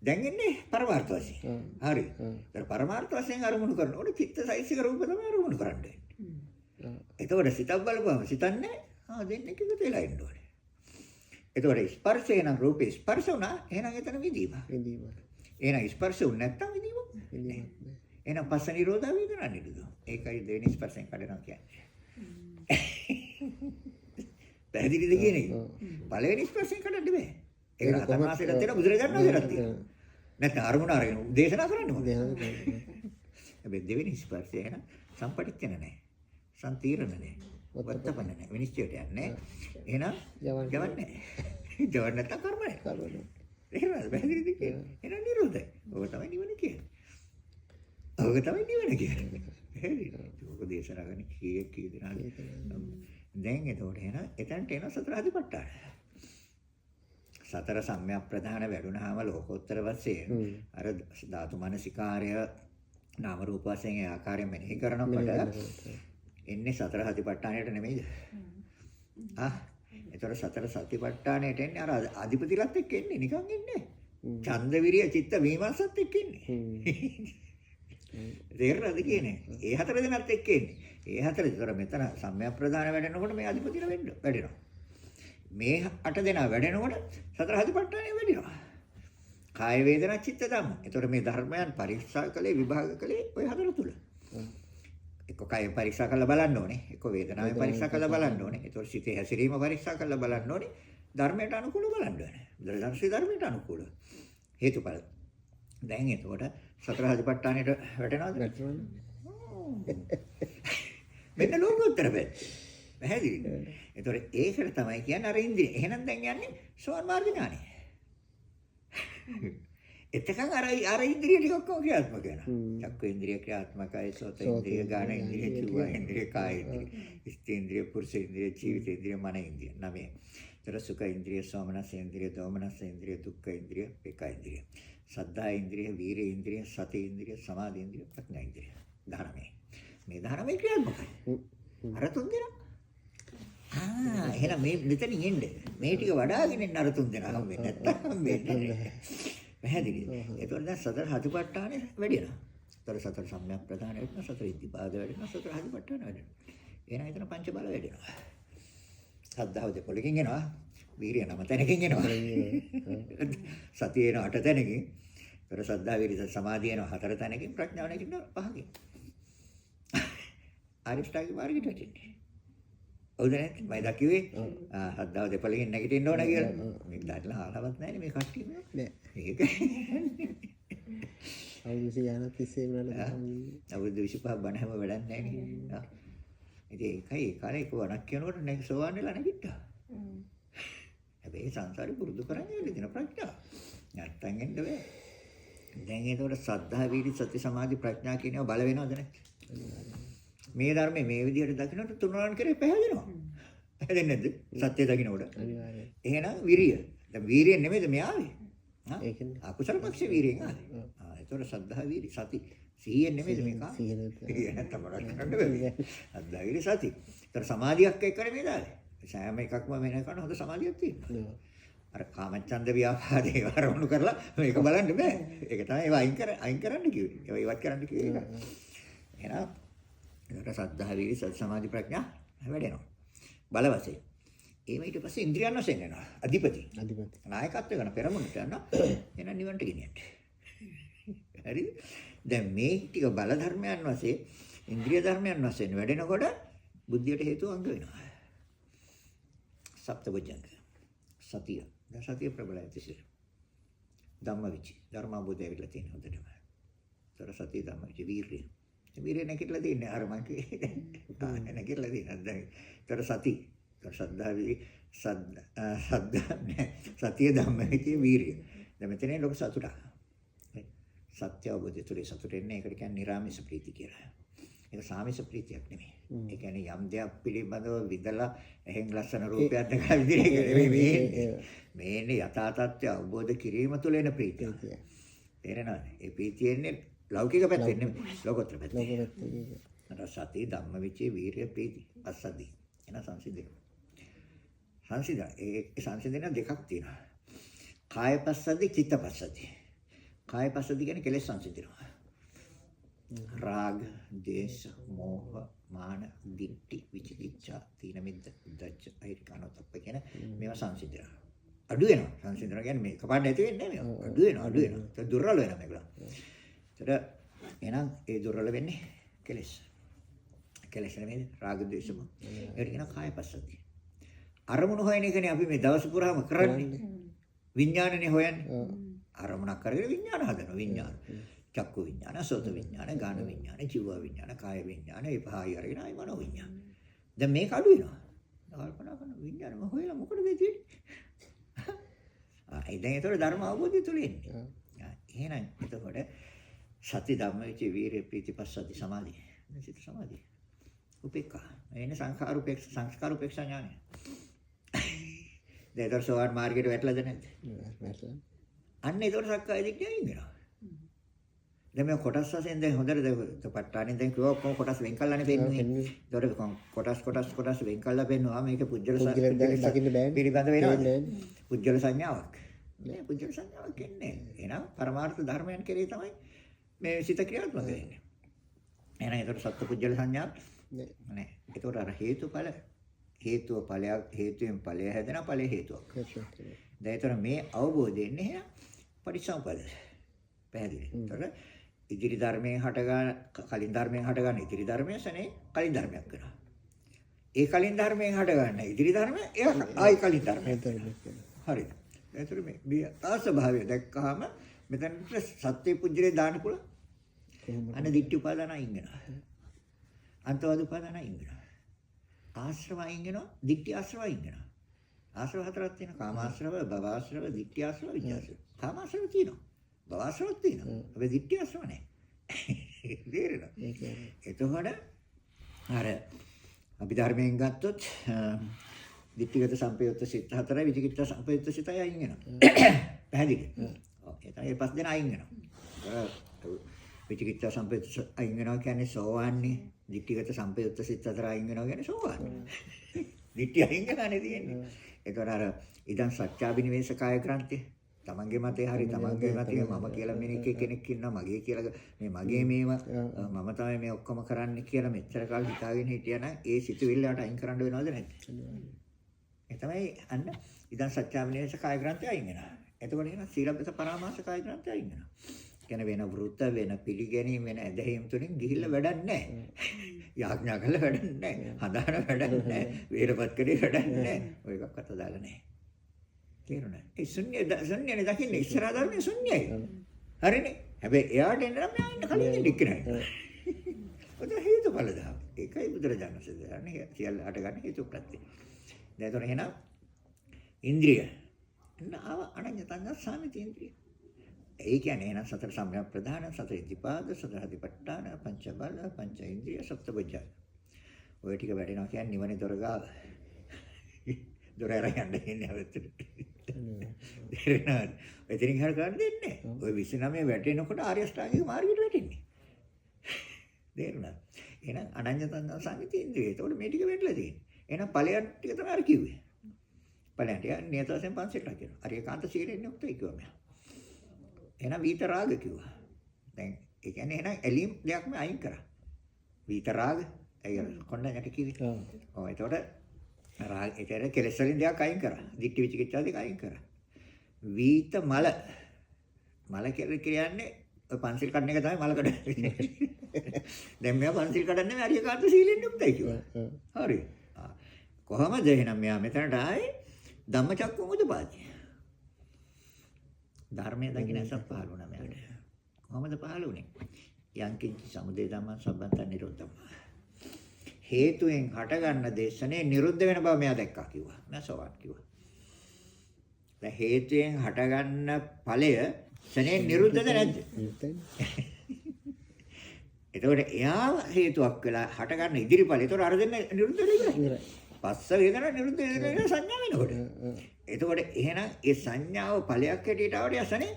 [SPEAKER 1] දැන් ඉන්නේ පරමාර්ථ වශයෙන්. හරි. ඒතර පරමාර්ථ වශයෙන් අරමුණු කරනකොට චිත්ත සෛසික රූප තමයි අරමුණු කරන්නේ. එතකොට සිතක් බලපුවම සිතන්නේ දෙන්නේ එකතු වෙලා ඉන්න ඕනේ. එතකොට ස්පර්ශේ නම් රූපේ ස්පර්ශ වුණා එහෙනම් එතන විදීම. එහෙනම් ස්පර්ශ වුණ නැත්තම් විදීම. එහෙනම් පස්ස නිරෝධා වේදනා නිරෝධා. ඒකයි දෙවෙනි ස්පර්ශයෙන් කඩනවා කියන්නේ. පැහැදිලිද කියන්නේ? පළවෙනි ස්පර්ශයෙන් කඩන්න බෑ. ඒක අතමාසෙට දෙන බුදුරජාණන් වහන්සේට තියෙනවා. නැත්නම් අරමුණ අරගෙන දේශනා කරන්න ඕනේ. හැබැයි දෙවෙනි ස්පර්ශය එහෙනම් සම්පටිච්ඡන නැහැ. සම්තිරණ නැහැ. වත්තපන්න නැහැ. විනිශ්චයට යන්නේ. එහෙනම් ජවන්නේ. ජවන්න නැත්නම් කර්ම නැහැ. එහෙනම් පැහැදිලිද කියන්නේ? එහෙනම් නිරෝධයි. ඔබ තමයි නිවන කියන්නේ. ඔබ තමයි නිවන කියන්නේ. පැහැදිලිද? ඔබ දේශනා කරන කී දෙනාද? දැන් එතකොට එහෙනම් එතනට එන සතර අධිපට්ඨාන. සතර සම්‍යක් ප්‍රධාන වැඩුණාම ලෝකෝත්තර වශයෙන් අර ධාතු මනසිකාර්ය නාම රූප වශයෙන් ඒ ආකාරයෙන් මෙනෙහි කරනකොට එන්නේ සතර සතිපට්ඨානයට නෙමෙයිද? ඒතර සතර සතිපට්ඨානයට එන්නේ අර අධිපතිලත් එක්ක එන්නේ නිකන් එන්නේ. ඡන්ද විරිය චිත්ත විමර්ශත් එක්ක එන්නේ. තේරෙනවද කියන්නේ? ඒ හතර දෙනාත් එක්ක එන්නේ. ඒ හතර ඒතර මෙතන සම්‍යක් ප්‍රදාන වැඩෙනකොට මේ අධිපතිල වැඩෙනවා. මේ අට දෙනා වැඩෙනකොට සතර සතිපට්ඨානය වැඩෙනවා. කාය වේදනා චිත්ත ධම්ම. ඒතර මේ ධර්මයන් පරික්ෂා කළේ විභාග කළේ ඔය හතර තුල. එක්ක කය පරීක්ෂා කරලා බලන්න ඕනේ. එක්ක වේදනාව පරීක්ෂා කරලා බලන්න ඕනේ. ඒතකොට සිතේ හැසිරීම පරීක්ෂා කරලා බලන්න ඕනේ. ධර්මයට අනුකූලව බලන්න ඕනේ. බුදුරජාණන්සේ ධර්මයට අනුකූලව. හේතුඵල. දැන් එතකොට සතර සතිපට්ඨානෙට වැටෙනවද? මෙන්න ලෝකෝත්තර බෑ. පැහැදිලිද? ඒතකොට ඒකට තමයි කියන්නේ අර ඉන්ද්‍රිය. එහෙනම් දැන් යන්නේ සෝවාන් මාර්ග ඥානෙ. එතකන් අර ඉන්ද්‍රිය ටික ඔක්කොම ක්‍රියාත්මක වෙනවා. චක්ක ඉන්ද්‍රිය ක්‍රියාත්මකයි, සෝත ඉන්ද්‍රිය, ගාන ඉන්ද්‍රිය, චුව ඉන්ද්‍රිය, කාය ඉන්ද්‍රිය, ස්ථි ඉන්ද්‍රිය, පුරුෂ ඉන්ද්‍රිය, ජීවිත ඉන්ද්‍රිය, මන ඉන්ද්‍රිය. 9. ඒතර සුඛ ඉන්ද්‍රිය, සෝමනස් ඉන්ද්‍රිය, දෝමනස් ඉන්ද්‍රිය, දුක්ඛ ඉන්ද්‍රිය, ඒකා ඉන්ද්‍රිය. සද්ධා ඉන්ද්‍රිය, වීර්ය ඉන්ද්‍රිය, සති ඉන්ද්‍රිය, සමාධි ඉන්ද්‍රිය, ප්‍රඥා ඉන්ද්‍රිය. 19. මේ 19 ක්‍රියාත්මකයි. අර තුන් දෙනා. එහෙනම් මේ මෙතනින් එන්නේ. මේ ටික වඩාගෙන ඉන්න අර තුන් දෙනා හම්බෙන්නේ නැත්තම් හම්බෙන්නේ. පැහැදිලිද? ඒතකොට දැන් සතර සතිපට්ඨානෙ වැඩිනවා. ඒතර සතර සම්‍යක් ප්‍රදාන වෙනවා, සතර ඉද්ධිපාද වෙනවා, සතර සතිපට්ඨාන වෙනවා. එහෙනම් එතන පංච බල වැඩිනවා. සද්ධාව දෙපොලකින් එනවා, වීරිය 9 තැනකින් එනවා. සතිය එනවා 8 තැනකින්. ඒතර සද්ධා වීරිය සමාධිය එනවා 4 තැනකින්, ප්‍රඥාව නැගිටිනවා 5කින්. ආරිෂ්ඨාගේ මාර්ගයට වැටෙන්නේ. ඔව්ද නැත්නම් මම දකිවේ සද්ධාව දෙපොලකින් නැගිටින්න ඕන කියලා. මේක දැක්ලා ආලවත් නැහැ මේ කට්ටිය නෑ. ඒක අවුරුදු 100 තිස්සේ වුණා
[SPEAKER 2] අවුරුදු 25 බණ හැම වැඩක් නැහැ නේ. ඉතින් ඒකයි ඒ කාලේ එක වණක් කියනකොට නැග සෝවන් වෙලා නැගිට්ටා. හැබැයි සංසාරේ පුරුදු කරන්නේ ඉතින් ප්‍රඥාව. නැත්තම් එන්න බෑ. දැන් ඒතකොට සද්ධා වීර්ය සති සමාධි ප්‍රඥා කියනවා බල වෙනවද නැත්නම්? මේ ධර්මයේ මේ විදිහට දකින්නට තුනරන් කරේ පැහැදෙනවා.
[SPEAKER 1] හැදෙන්නේ නැද්ද? සත්‍ය දකින්නකොට.
[SPEAKER 4] අනිවාර්යයෙන්.
[SPEAKER 1] එහෙනම් විරිය. දැන් වීරියෙන් නෙමෙයිද මේ ආවේ? හා?
[SPEAKER 4] ඒකනේ.
[SPEAKER 1] අකුසල පක්ෂේ වීරියෙන් ආවේ. ඒතකොට සද්ධා වීරි සති සිහියෙන් නෙමෙයිද මේක ආවේ?
[SPEAKER 4] සිහියෙන්.
[SPEAKER 1] නැත්තම් මොනවද කරන්න බැහැ. සද්ධා වීරි සති. ඒතර සමාධියක් එක්ක නෙමෙයි දාවේ. සෑම එකක්ම වෙන කරන හොඳ සමාධියක් තියෙනවා. අර කාමච්ඡන්ද ව්‍යාපාදේ වරවණු කරලා මේක බලන්න බෑ. ඒක තමයි ඒවා අයින් කරන්න කිව්වේ. ඒවා ඉවත් කරන්න කිව්වේ ඒක. එහෙනම් ඒකට සද්ධා වීරි සති සමාධි ප්‍රඥා වැඩෙනවා. බල වශයෙන්. ඒව ඊට පස්සේ ඉන්ද්‍රියන් වශයෙන් යනවා. අධිපති. නායකත්වය ගන්න පෙරමුණට යනවා. එහෙනම් නිවන්ට ගෙනියන්න. හරිද? දැන් මේ ටික බල ධර්මයන් වශයෙන් ඉන්ද්‍රිය ධර්මයන් වශයෙන් වැඩෙනකොට බුද්ධියට හේතු අංග වෙනවා. සප්තබොජ්ජංග. සතිය. දැන් සතිය ප්‍රබලයි තිසිර. ධම්මවිචි. ධර්මාභෝධය ඇවිල්ලා තියෙන හොඳටම. තර සතිය ධම්මවිචි වීර්යය. වීර්යය නැගිටලා තියෙන්නේ අර මං කියේ. නැගිටලා තියෙනවා. දැන් තර සති. තර සද්ධාවි සතිය ධම්මවිචි වීර්යය. දැන් මෙතනේ ලොකු සතුටක්. සත්‍ය අවබෝධය තුළ සතුට එන්නේ ඒකට කියන්නේ නිරාමිෂ ප්‍රීති කියලා. ඒක සාමිෂ ප්‍රීතියක් නෙමෙයි. ඒ කියන්නේ යම් දෙයක් පිළිබඳව විදලා එහෙන් ලස්සන රූපයක් දැකලා විදිහේ මේන්නේ යථා තත්ත්වය අවබෝධ කිරීම තුළ එන ප්‍රීතිය. තේරෙනවද? ඒ ප්‍රීතිය එන්නේ ලෞකික පැත්තෙන් නෙමෙයි ලෝකෝත්තර පැත්තෙන්. අර සති ධම්මවිචේ වීර්ය ප්‍රීති අසද්දී. එන සංසිඳන. ඒ සංසිඳන දෙකක් තියෙනවා. කායපස්සද්දී චිත්තපස්සද්දී. කායපස්සද්දී කියන්නේ කෙලෙස් සංසිඳනවා. රාග, දේශ, මෝහ, මාන, දිට්ඨි, විචිකිච්ඡා, තීන මිද්ද, උද්ධච්ච, අහිරිකනොත්ප්ප කියන මේවා සංසිඳනවා. අඩු වෙනවා. සංසිඳනවා කියන්නේ මේ කපාන්න නැති වෙන්නේ නැහැ මේවා. අඩු වෙනවා. ඒක දුර්වල වෙනවා මේගොල්ලෝ. ඒතර එහෙනම් ඒ දුර්වල වෙන්නේ කෙලෙස්. කෙලෙස් නෙමෙයි රාග, දේශ, මෝහ. ඒක කියන කායපස්සද්දී. අරමුණු හොයන එකනේ අපි මේ දවස් පුරාම කරන්නේ. විඥානනේ හොයන්නේ. අරමුණක් කරගෙන විඥාන හදනවා විඥාන. චක්කු විඥාන, සෝත විඥාන, ගාන විඥාන, ජීව විඥාන, කාය විඥාන, ඒ පහයි අරගෙන ආයි මනෝ විඥාන. දැන් මේක අඩු වෙනවා. කල්පනා කරන විඥානම හොයලා මොකටද තියෙන්නේ? දැන් ඒතර ධර්ම අවබෝධය තුල එන්නේ. එහෙනම් එතකොට සති ධම්මවිච වීරිය ප්‍රීතිපස්සති සමාධිය. සිත සමාධිය. උපේක්ඛා. එන්නේ සංස්කාර උපේක්ෂා ඥානය. දැන් ඒතර සෝවාන් මාර්ගයට වැටලාද නැද්ද? වැටලා. අන්න ඒතර සක්කාය දිට්ඨිය ඉන්නවා. දැන් මේ කොටස් වශයෙන් දැන් හොඳට පට්ටානේ දැන් කිව්වා ඔක්කොම කොටස් වෙන් කළානේ පෙන්නේ. ඒතකොට කොටස් වෙන් කළා පෙන්නවා මේක පුජ්‍යල පිළිබඳ වෙනවා. පුජ්‍යල සංඥාවක්. නේ පුජ්‍යල සංඥාවක් කියන්නේ. එහෙනම් පරමාර්ථ ධර්මයන් කෙරේ තමයි මේ සිත ක්‍රියාත්මක වෙන්නේ. එහෙනම් ඒතකොට සත්‍ය පුජ්‍යල සංඥාවක් නේ. ඒතකොට අර හේතුඵල හේතුව ඵලයක් හේතුයෙන් ඵලය හැදෙන ඵලයේ හේතුවක්. දැන් ඒතර මේ අවබෝධය එන්නේ එහෙනම් පටිච්චසමුප්පාද. පැහැදිලි. ඒතර ඉදිරි ධර්මයෙන් හටගන්න කලින් ධර්මයෙන් හටගන්න ඉදිරි ධර්මය සනේ කලින් ධර්මයක් වෙනවා. ඒ කලින් ධර්මයෙන් හටගන්න ඉදිරි ධර්මය ආයි කලින් ධර්මයක්. හරිද? ඒතර මේ ආස්වභාවය දැක්කහම මෙතන සත්‍ය පුජ්‍යලේ දාන්න පුළුවන්. අන්න දිට්ඨි උපාදාන අයින් වෙනවා. අන්තවාද උපාදාන අයින් වෙනවා. ආශ්‍රව අයින් වෙනවා, දිට්ඨි ආශ්‍රව අයින් වෙනවා. ආශ්‍රව හතරක් තියෙනවා. කාමාශ්‍රව, භවආශ්‍රව, දිට්ඨි ආශ්‍රව, විඤ්ඤාශ්‍රව. කාමාශ්‍රව තියෙනවා. භවආශ්‍රව තියෙනවා. හැබැයි දිට්ඨි ආශ්‍රව නැහැ. තේරෙනවද? එතකොට අර අපි ධර්මයෙන් ගත්තොත් දිට්ඨිගත සංපයුත්ත සිත හතරයි විචිකිච්ඡා සංපයුත්ත සිතයි අයින් වෙනවා. පැහැදිලි? ඔව්. ඒ තමයි පස් දෙනා අයින් වෙනවා. විචිකිච්ඡා සංපයුත්ත අයින් වෙනවා කියන්නේ සෝවාන්නේ. දිට්ඨිගත සංපයුත්ත සිත හතර අයින් වෙනවා කියන්නේ සෝවාන්. දිට්ඨිය අයින් වෙනානේ තියෙන්නේ. ඒතකොට අර ඉදන් සත්‍යාබිනිවේෂ කාය ග්‍රන්ථය තමන්ගේ මතේ හරි තමන්ගේ මතේ මම කියලා කෙනෙක් ඉන්නවා මගේ කියලා මේ මගේ මේවා මම තමයි මේ ඔක්කොම කරන්න කියලා මෙච්චර කාල හිතාගෙන හිටියා නම් ඒ සිතුවිල්ලට අයින් කරන්න වෙනවද නැද්ද? ඒ තමයි අන්න ඉදන් සත්‍යාබිනිවේෂ කාය ග්‍රන්ථය අයින් වෙනවා. එතකොට එන සීලබ්බත පරාමාස කාය ග්‍රන්ථය අයින් වෙනවා. කියන්නේ වෙන වෘත්ත වෙන පිළිගැනීම වෙන ඇදහිම් තුලින් ගිහිල්ලා වැඩක් නැහැ. යාඥා කළා වැඩක් නැහැ. හදාන වැඩක් නැහැ. වේරපත් කරේ වැඩක් නැහැ. ඔය එකක්වත් අදාළ නැහැ. තේරුණා? ඒ ශුන්‍යනේ දකින්නේ ඉස්සරහා ධර්මයේ ශුන්‍යයි. හරිනේ. හැබැයි එයාට එන්න නම් මෙයා ඉන්න කලින් ඉන්න ඉක්කනයි. ඔත හේතුඵල දහම. ඒකයි බුදුරජාණන් වහන්සේ දන්නේ සියල්ල හටගන්න හේතු ප්‍රත්‍ය. දැන් එතන එහෙනම් ඉන්ද්‍රිය. නාව අනඤ්‍යතංග සාමිති ඉන්ද්‍රිය. ඒ කියන්නේ එහෙනම් සතර සම්‍යක් ප්‍රධාන සතර ඉද්ධිපාද සතර හදිපට්ඨාන පංච බල පංච ඉන්ද්‍රිය සප්තබොජ්ජංග. ඔය ටික වැඩෙනවා කියන්නේ නිවනේ දොර ගාව. දොර අරන් යන්න ඉන්නේ අවුරුද්දට. තේරෙනවද? එතනින් හර ගන්න දෙන්නේ නැහැ. ඔය 29 වැටෙනකොට ආර්ය අෂ්ටාංගික මාර්ගයට වැටෙන්නේ. තේරුණාද? එහෙනම් අනඤ්‍ය තණ්හා සංගති ඉන්ද්‍රිය. ඒතකොට මේ ටික වෙట్లా තියෙන්නේ. එහෙනම් ඵලයන් ටික තමයි අර කිව්වේ. ඵලයන් ටික නියත වශයෙන් පන්සලට කියනවා. අර ඒකාන්ත සීලෙන්නේ උත්තේ කිව්වා මම. එහෙනම් විත රාග කිව්වා. දැන් ඒ කියන්නේ එහෙනම් ඇලීම් දෙයක්ම අයින් කරා. විත රාග අය කොණ්ඩඤ්ඤට කිව්වේ. ඔව් ඒතකොට රාග ඒතර කෙලෙස් වලින් දෙයක් අයින් කරා. දික්ටි විචිකිච්ඡා දෙක අයින් කරා. විත මල මල කියන්නේ ඔය පන්සිල් කඩන එක තමයි මල කඩන්නේ. දැන් මෙයා පන්සිල් කඩන්නේ අරියකාන්ත සීලෙන් යුක්තයි කිව්වා. හරි. කොහමද එහෙනම් මෙයා මෙතනට ආයේ ධම්මචක්කු මුදපාති. ධර්මයේ දකින්න ඇසක් පහළ වුණා මෙයාට. කොහමද පහළ වුනේ? යංකින්ච සමුදය ධම්මං සම්බන්ත නිරෝධම්. හේතුයෙන් හටගන්න දේශනේ නිරුද්ධ වෙන බව මෙයා දැක්කා කිව්වා. මම සෝවාන් කිව්වා. දැන් හේතුයෙන් හටගන්න ඵලය ශනේ නිරුද්ධද නැද්ද? එතකොට එයා හේතුවක් වෙලා හටගන්න ඉදිරි ඵලය. එතකොට අර දෙන්න නිරුද්ධ වෙලා ඉවරයි. පස්ස වේදනා නිරුද්ධ වෙන සංඥා වෙනකොට. එතකොට එහෙනම් ඒ සංඥාව ඵලයක් හැටියට ආවට යසනේ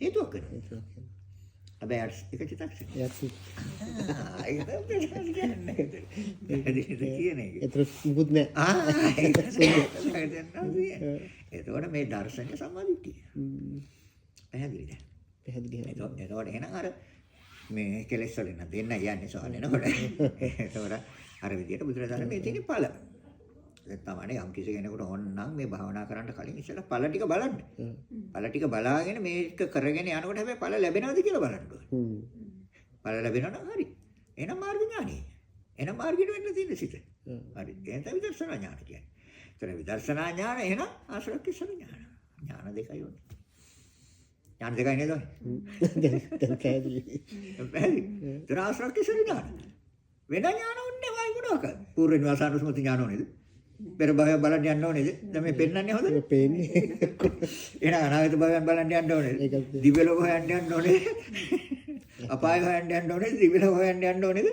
[SPEAKER 1] හේතුවක් වෙනවා. හැබැයි ඒක චිත්තක්ෂණය. ඒක තමයි කියන්නේ.
[SPEAKER 4] ඒතර මුකුත් නෑ.
[SPEAKER 1] එතකොට මේ දර්ශනය සම්මාදිට්ඨිය. පැහැදිලිද?
[SPEAKER 4] පැහැදිලි.
[SPEAKER 1] එතකොට එහෙනම් අර මේ කෙලෙස් වලින් දෙන්න යන්නේ සෝහලෙනකොට. එතකොට අර විදියට බුදුරජාණන් මේ තියෙන ඵල. දැන් තමයි යම් කිසි කෙනෙකුට ඕනනම් මේ භාවනා කරන්න කලින් ඉස්සෙල්ලා ඵල ටික බලන්න. ඵල ටික බලාගෙන මේක කරගෙන යනකොට හැබැයි ඵල ලැබෙනවද කියලා බලන්න ඕනේ. ඵල ලැබෙනවා නම් හරි. එහෙනම් මාර්ග ඥානෙ. එහෙනම් මාර්ගෙට වෙන්න තියෙන සිත. හරි. එහෙනම් තමයි විදර්ශනා ඥාන කියන්නේ. ඒතර විදර්ශනා ඥාන එහෙනම් ආශ්‍රක්ෂණ ඥාන. ඥාන දෙකයි ඕනේ. ඥාන දෙකයි නේද?
[SPEAKER 4] දැන් පැහැදිලි.
[SPEAKER 1] පැහැදිලි. ඒතර ආශ්‍රක්ෂණ ඥාන. වෙන ඥාන උන්නේ වයි ගුණක. පූර්ව නිවාසානුස්මති ඥාන ඕනේද? පෙර භවය බලන්න යන්න ඕනේද? දැන් මේ පෙන්නන්නේ හොඳද?
[SPEAKER 4] පේන්නේ.
[SPEAKER 1] එහෙනම් අනාගත භවයන් බලන්න යන්න ඕනේද? දිව්‍ය ලෝක හොයන්න යන්න ඕනේද? අපාය හොයන්න යන්න ඕනේද? දිව්‍ය ලෝක හොයන්න යන්න ඕනේද?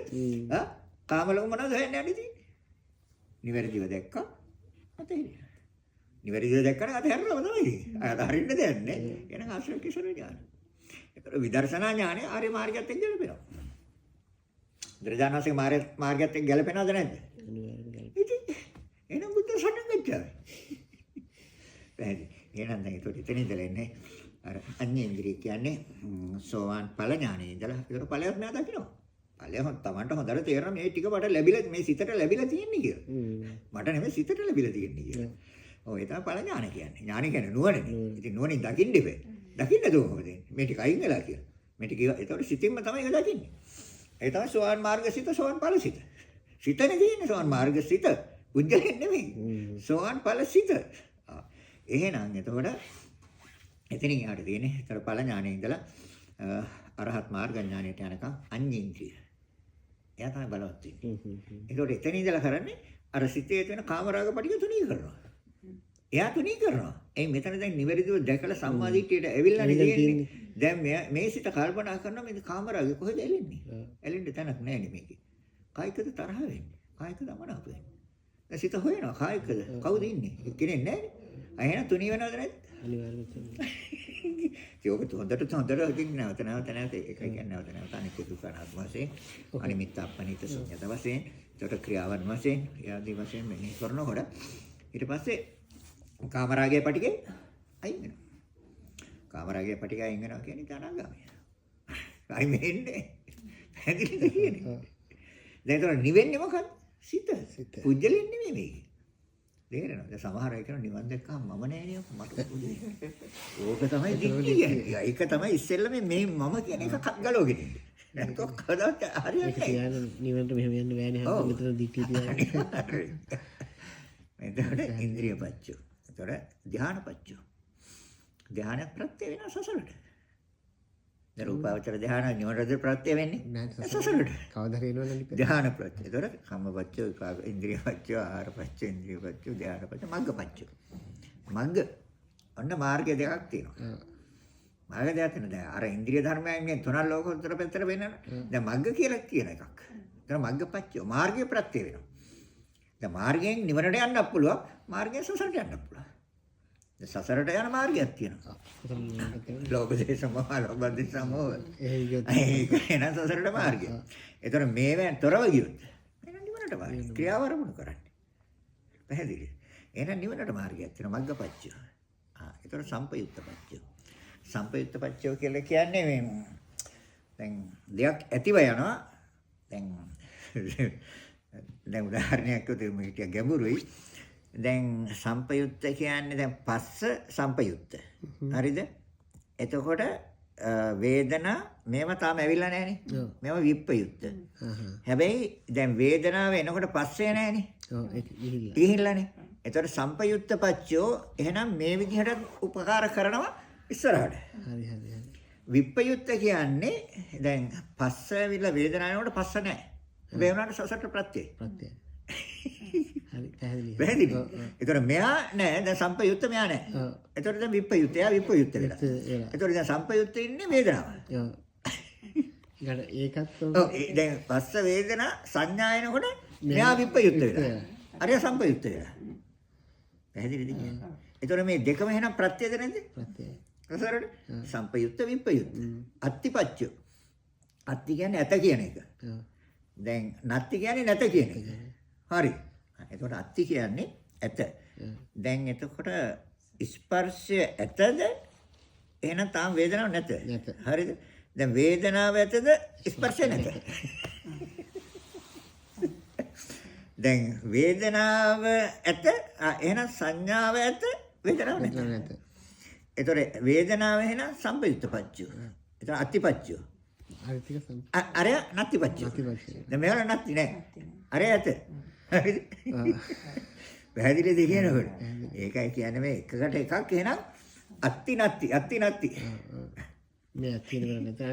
[SPEAKER 1] කාම ලෝක මොනවද හොයන්න යන්නේ තියෙන්නේ? නිවැරදිව දැක්කා. අතහැරියා. නිවැරදිව දැක්කම අතහැරලා තමයි. අතහරින්න දෙයක් නැහැ. එහෙනම් ආශ්‍රේකේශර ඥාන. ඒතර විදර්ශනා ඥානය ආර්ය මාර්ගයත් එක්ක ගැලපෙනවා. බුදුරජාණන්සේ මාර්ගයත් එක්ක ගැලපෙනවද නැද්ද? එහෙනම් බුද්ධ සටන්ගච්ඡාවයි. පැහැදිලි. එහෙනම් දැන් ඒකට එතන ඉඳලා එන්නේ අර අඤ්ඤේන්ද්‍රිය කියන්නේ සෝවාන් ඵල ඥානෙ ඉඳලා ඒකට ඵලයක් නෑ දකින්නවා. ඵලය තමන්ට හොඳට තේරෙනවා මේ ටික මට ලැබිලා මේ සිතට ලැබිලා තියෙන්නේ කියලා. මට නෙමෙයි සිතට ලැබිලා තියෙන්නේ කියලා. ඔය තමයි ඵල ඥාන කියන්නේ. ඥානෙ කියන්නේ නුවණනේ. ඉතින් නුවණින් දකින්න ඉබේ. දකින්න දුවමද මේ ටික අයින් වෙලා කියලා. මේ ටික ඒතකොට සිතින්ම තමයි ඒක දකින්නේ. ඒ තමයි සෝවාන් මාර්ග සිත සෝවාන් ඵල සිත. සිතනේ තියෙන්නේ සෝවාන් මාර්ග සිත. උද්දලෙන් නෙමෙයි. සෝවාන් ඵල සිත. එහෙනම් එතකොට එතනින් යාට තියෙන්නේ ඒතර ඵල ඥානෙ ඉඳලා අරහත් මාර්ග ඥානයට යනකම් අඤ්ඤේන්ද්‍රිය. එයා තමයි බලවත් වෙන්නේ. ඒතකොට එතන ඉඳලා කරන්නේ අර සිතේ තියෙන කාමරාග පිටික තුනී කරනවා. එයා තුනී කරනවා. එයි මෙතන දැන් නිවැරදිව දැකලා සම්මාදිටියට ඇවිල්ලා නෙන්නේ. දැන් මේ සිත කල්පනා කරනවා මේ කාමරාගය කොහෙද එලෙන්නේ? එලෙන්න තැනක් නැහැ නේ මේකේ. කායිකද තරහ වෙන්නේ? කායිකද අමනාප වෙන්නේ? දැන් සිත හොයනවා කායිකද? කවුද ඉන්නේ? කෙනෙක් නැහැ නේ. එහෙනම් තුනී වෙනවද නැද්ද?
[SPEAKER 4] අනිවාර්යයෙන්ම.
[SPEAKER 1] ඒක හොඳට ඉතින් නැවත ඒක කියන්නේ නැවත අනිත්‍ය දුක්ඛ අනාත්ම වශයෙන් අනිමිත්ත අපනිත ශුන්‍යත වශයෙන් ඒකට ක්‍රියාවන් වශයෙන් ආදී වශයෙන් මෙහි කරනකොට ඊට පස්සේ කාමරාගයේ පිටිකේ අයින් වෙනවා. කාමරාගයේ පිටිකේ අයින් වෙනවා කියන්නේ අනාගාමී. අයින් වෙන්නේ. හැදිලිද කියන්නේ. දැන් ඒතර නිවෙන්නේ මොකක්ද? සිත. පුජ්‍යලෙන් නෙමෙයි මේක. තේරෙනවද? සමහර අය කියන නිවන් දැක්කම මම නෑනේ මට පුදුයි. ඕක තමයි දික්කිය. ඒක තමයි ඉස්සෙල්ලා මේ මම කියන එක ගලවගෙන ඉන්නේ. නැත්නම් කවදාවත් හරියන්නේ නෑ.
[SPEAKER 4] කියන්නේ නිවන්ට මෙහෙම යන්න බෑනේ හැම මෙතන දික්කිය තියන්නේ.
[SPEAKER 1] එතකොට ඉන්ද්‍රිය පච්චු. එතකොට ධ්‍යාන පච්චු. ධ්‍යාන ප්‍රත්‍ය වෙන සසලට. රූපාවචර ධ්‍යාන නිවනද ප්‍රත්‍ය වෙන්නේ නෑ සසලට.
[SPEAKER 4] කවදා හරිනවද
[SPEAKER 1] ධ්‍යාන ප්‍රත්‍ය. එතකොට කම්මපච්ච විපාක ඉන්ද්‍රිය පච්ච ආහාර පච්ච ඉන්ද්‍රිය පච්ච ධ්‍යාන පච්ච මග්ග පච්ච. මග්ග ඔන්න මාර්ගය දෙකක් තියෙනවා. මාර්ග දෙකක් තියෙනවා. දැන් අර ඉන්ද්‍රිය ධර්මයන්ගෙන් තුනක් ලෝකෝත්තර පැත්තට වෙනවනේ. දැන් මග්ග කියලා කියන එකක්. එතන මග්ග පච්ච මාර්ගය ප්‍රත්‍ය වෙනවා. දැන් මාර්ගයෙන් නිවනට යන්නත් පුළුවන්. මාර්ගයෙන් සසරට යන්නත් පුළුවන්. දැන් සසරට යන මාර්ගයක් තියෙනවා. ලෝභ දේශ මොහ ලෝභ දේශ මොහ. ඒක එන සසරට මාර්ගය. ඒතර මේවෙන් තොරව ගියොත් එන නිවනට මාර්ගය. ක්‍රියාව ආරම්භ කරන්නේ. පැහැදිලි. එන නිවනට මාර්ගයක් තියෙනවා මග්ගපච්චය. ඒතර සම්පයුක්ත පච්චය. සම්පයුක්ත පච්චය කියලා කියන්නේ මේ දැන් දෙයක් ඇතිව යනවා. දැන් උදාහරණයක් කිව්වොත් මේක ටික ගැඹුරුයි. දැන් සම්පයුක්ත කියන්නේ දැන් පස්ස සම්පයුක්ත. හරිද? එතකොට වේදනා මේව තාම ඇවිල්ලා නැහනේ. මේව විප්පයුක්ත. හැබැයි දැන් වේදනාව එනකොට පස්සේ නැහනේ.
[SPEAKER 4] ඔව් ඒක
[SPEAKER 1] ගිහිල්ලානේ. එතකොට සම්පයුක්ත පච්චෝ එහෙනම් මේ විදිහට උපකාර කරනවා ඉස්සරහට.
[SPEAKER 4] හරි.
[SPEAKER 1] විප්පයුක්ත කියන්නේ දැන් පස්ස ඇවිල්ලා වේදනාවනකොට පස්ස නැහැ. ඒ වුණාට සසරට ප්‍රත්‍යය.
[SPEAKER 4] ප්‍රත්‍යය. හරි පැහැදිලි.
[SPEAKER 1] පැහැදිලි. ඒතර මෙයා නෑ දැන් සම්පයුක්ත මෙයා නෑ. ඒතර දැන් විප්පයුක්ත එයා විප්පයුක්ත වෙලා. ඒතර දැන් සම්පයුක්ත ඉන්නේ වේදනාව.
[SPEAKER 4] ඔව්. ඒකත්
[SPEAKER 1] දැන් පස්ස වේදනා සංඥා එනකොට මෙයා විප්පයුක්ත වෙලා. අරයා සම්පයුක්ත වෙලා. පැහැදිලිද? ඒතර මේ දෙකම එහෙනම් ප්‍රත්‍යයද නැද්ද?
[SPEAKER 4] ප්‍රත්‍යය.
[SPEAKER 1] සසරට සම්පයුක්ත විප්පයුක්ත. අත්තිපච්චය. අත්ති කියන්නේ ඇත කියන එක. දැන් නත්ති කියන්නේ නැත කියන එක. හරි. එතකොට අත්ති කියන්නේ ඇත. දැන් එතකොට ස්පර්ශය ඇතද? එහෙනම් තාම වේදනාවක් නැත. හරිද? දැන් වේදනාව ඇතද? ස්පර්ශය නැත. දැන් වේදනාව ඇත. එහෙනම් සංඥාව ඇත. වේදනාව නැත. එතකොට වේදනාව එහෙනම් සම්පයුක්ත පච්චය. එතකොට අත්තිපච්චය. අරය නැතිපච්චය. දැන් මේවල නැති නෑ. අරය ඇත. හරිද? පැහැදිලිද කියනකොට? ඒකයි කියන්නේ මේ එකකට එකක් එහෙනම් අත්ති නැති.
[SPEAKER 4] මේ අත්ති නැති.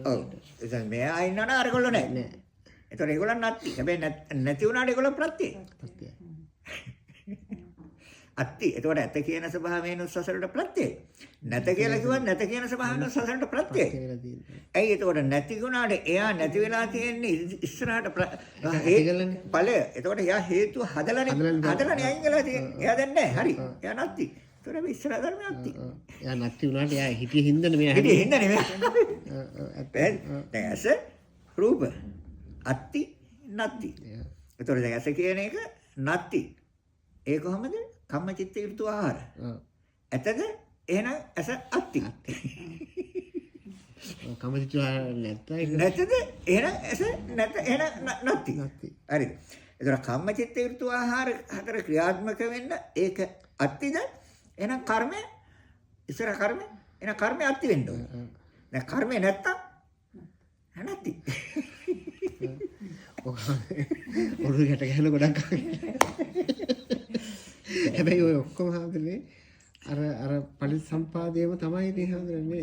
[SPEAKER 1] ඔව්. එතන මෙයා ඉන්නවනේ අරගොල්ලෝ නෑ. එතකොට ඒගොල්ලන් නැති. හැබැයි නැති වුණාට ඒගොල්ලෝ ප්‍රත්‍යය. අත්ති. එතකොට ඇත කියන ස්වභාවයෙන් සසරට ප්‍රත්‍යයයි. නැත කියලා කිව්වත් නැත කියන ස්වභාවයෙන් සසරට ප්‍රත්‍යයයි. ඇයි එතකොට නැති වුණාට එයා නැති වෙලා තියෙන්නේ ඉස්සරහට ඵලය. එතකොට එයා හේතුව හදලානේ අයින් වෙලා තියෙන්නේ. එයා දැන් නැහැ. හරි. එයා නැති. එතකොට මේ ඉස්සරහ ධර්ම නැති.
[SPEAKER 4] එයා නැති වුණාට එයා හිටියේ හින්දානේ මෙයා
[SPEAKER 1] දැන් ඇස රූප අත්ති නැති. එතකොට දැන් ඇස කියන එක නැති. ඒ කොහොමද? කම්මචිත්ත ඍතු ආහාර. ඇතද? එහෙනම් ඇස අත්ති.
[SPEAKER 4] කම්මචිත්ත ආහාර
[SPEAKER 1] නැතද? එහෙනම් ඇස නැත. එහෙනම් නැති. හරි. එතකොට කම්මචිත්ත ඍතු ආහාර හතර ක්‍රියාත්මක වෙන්න ඒක අත්තිද? එහෙනම් කර්මය ඉස්සර කර්මය. එහෙනම් කර්මය අත්ති වෙන්න ඕන. දැන් කර්මය නැත්තම් නැති.
[SPEAKER 4] ඔළුව ගැට ගහන ගොඩක් හැබැයි ඔය ඔක්කොම හඳුනේ අර පරිසම්පාදයේම තමයි ඉතින් හඳුනන්නේ.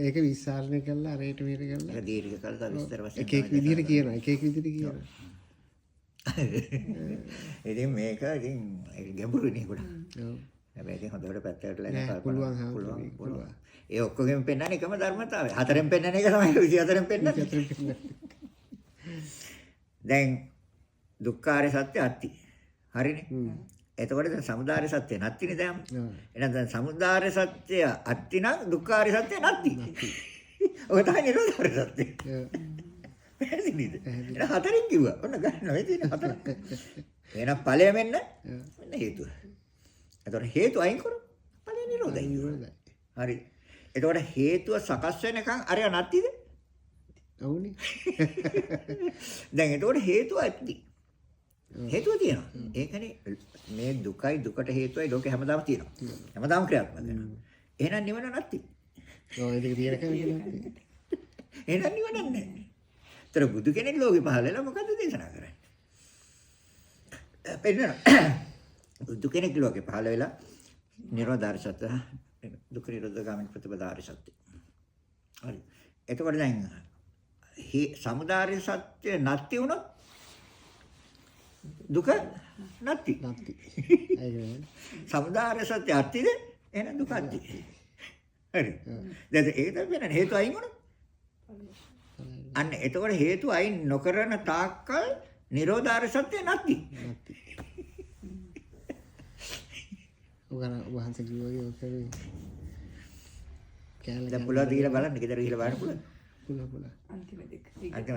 [SPEAKER 4] ඒක විශ්ලේෂණය කරලා අරේට මෙහෙට කරලා
[SPEAKER 1] දීර්ඝ කාලක විස්තර වශයෙන්
[SPEAKER 4] එක විදිහට කියනවා.
[SPEAKER 1] ඉතින් මේක ඉතින් ගැඹුරුනේ ගොඩක්. ඔව්. හැබැයි ඉතින් හොඳට පැත්තකට ලැගලා පුළුවන්. ඒ ඔක්කොගෙම පෙන්වන්නේ එකම ධර්මතාවය. හතරෙන් පෙන්වන එක තමයි 24න් පෙන්වන්නේ. දැන් දුක්ඛාරය සත්‍ය අත්ති. හරිනේ? එතකොට දැන් සමුදාය සත්‍ය නැත්තිනේ දැන්. එහෙනම් දැන් සමුදාය සත්‍ය අත්ති නම් දුක්ඛාරය සත්‍ය නැත්ති. ඔය තමයි නිරෝධාරය සත්‍ය. පැහැදිලිද? එහෙනම් හතරෙන් කිව්වා. ඔන්න ගන්න වෙයි තියෙන හතර. එහෙනම් ඵලය මෙන්න හේතුව. එතකොට හේතු අයින් කරොත් ඵලය නිරෝධයි. හරි. එතකොට හේතුව සකස් වෙනකන් අරය නැත්තිද?
[SPEAKER 4] ඔව්නේ.
[SPEAKER 1] දැන් එතකොට හේතුව ඇත්ති. හේතුව තියෙනවා. ඒකනේ මේ දුකයි දුකට හේතුවයි ලෝකේ හැමදාම තියෙනවා. හැමදාම ක්‍රියාත්මක වෙනවා. එහෙනම් නිවන නැති.
[SPEAKER 4] ඔව් ඒක තියෙන කෙනෙක්.
[SPEAKER 1] එහෙනම් නිවන නැහැ. ତර බුදු කෙනෙක් ලෝකේ පහළ වෙලා මොකද්ද දේශනා කරන්නේ? පෙන්නන බුදු කෙනෙක් ලෝකේ පහළ වෙලා නිරෝධාර සත්‍ය දුක නිරෝධ ගාමිනී ප්‍රතිපදාාර සත්‍ය. හරි. එතකොට දැන් සමුදාය සත්‍ය නැති වුණොත් දුක නැති. සමුදාය සත්‍ය අත්තිද? එහෙනම් දුක අත්ති. හරි. දැන් ඒක තමයි හේතු අයින් වුණොත්. අන්න එතකොට හේතු අයින් නොකරන තාක්කල් නිරෝධාර සත්‍ය නැති.
[SPEAKER 4] ඔගන වහන්සේ කිව්වා ඔකේ කැලේ
[SPEAKER 1] දැන් පුළුවන් දීලා බලන්න. ගෙදර ගිහලා බලන්න පුළුවන්.
[SPEAKER 4] පුළුවන්.
[SPEAKER 3] අන්තිම දෙක.
[SPEAKER 1] අන්තිම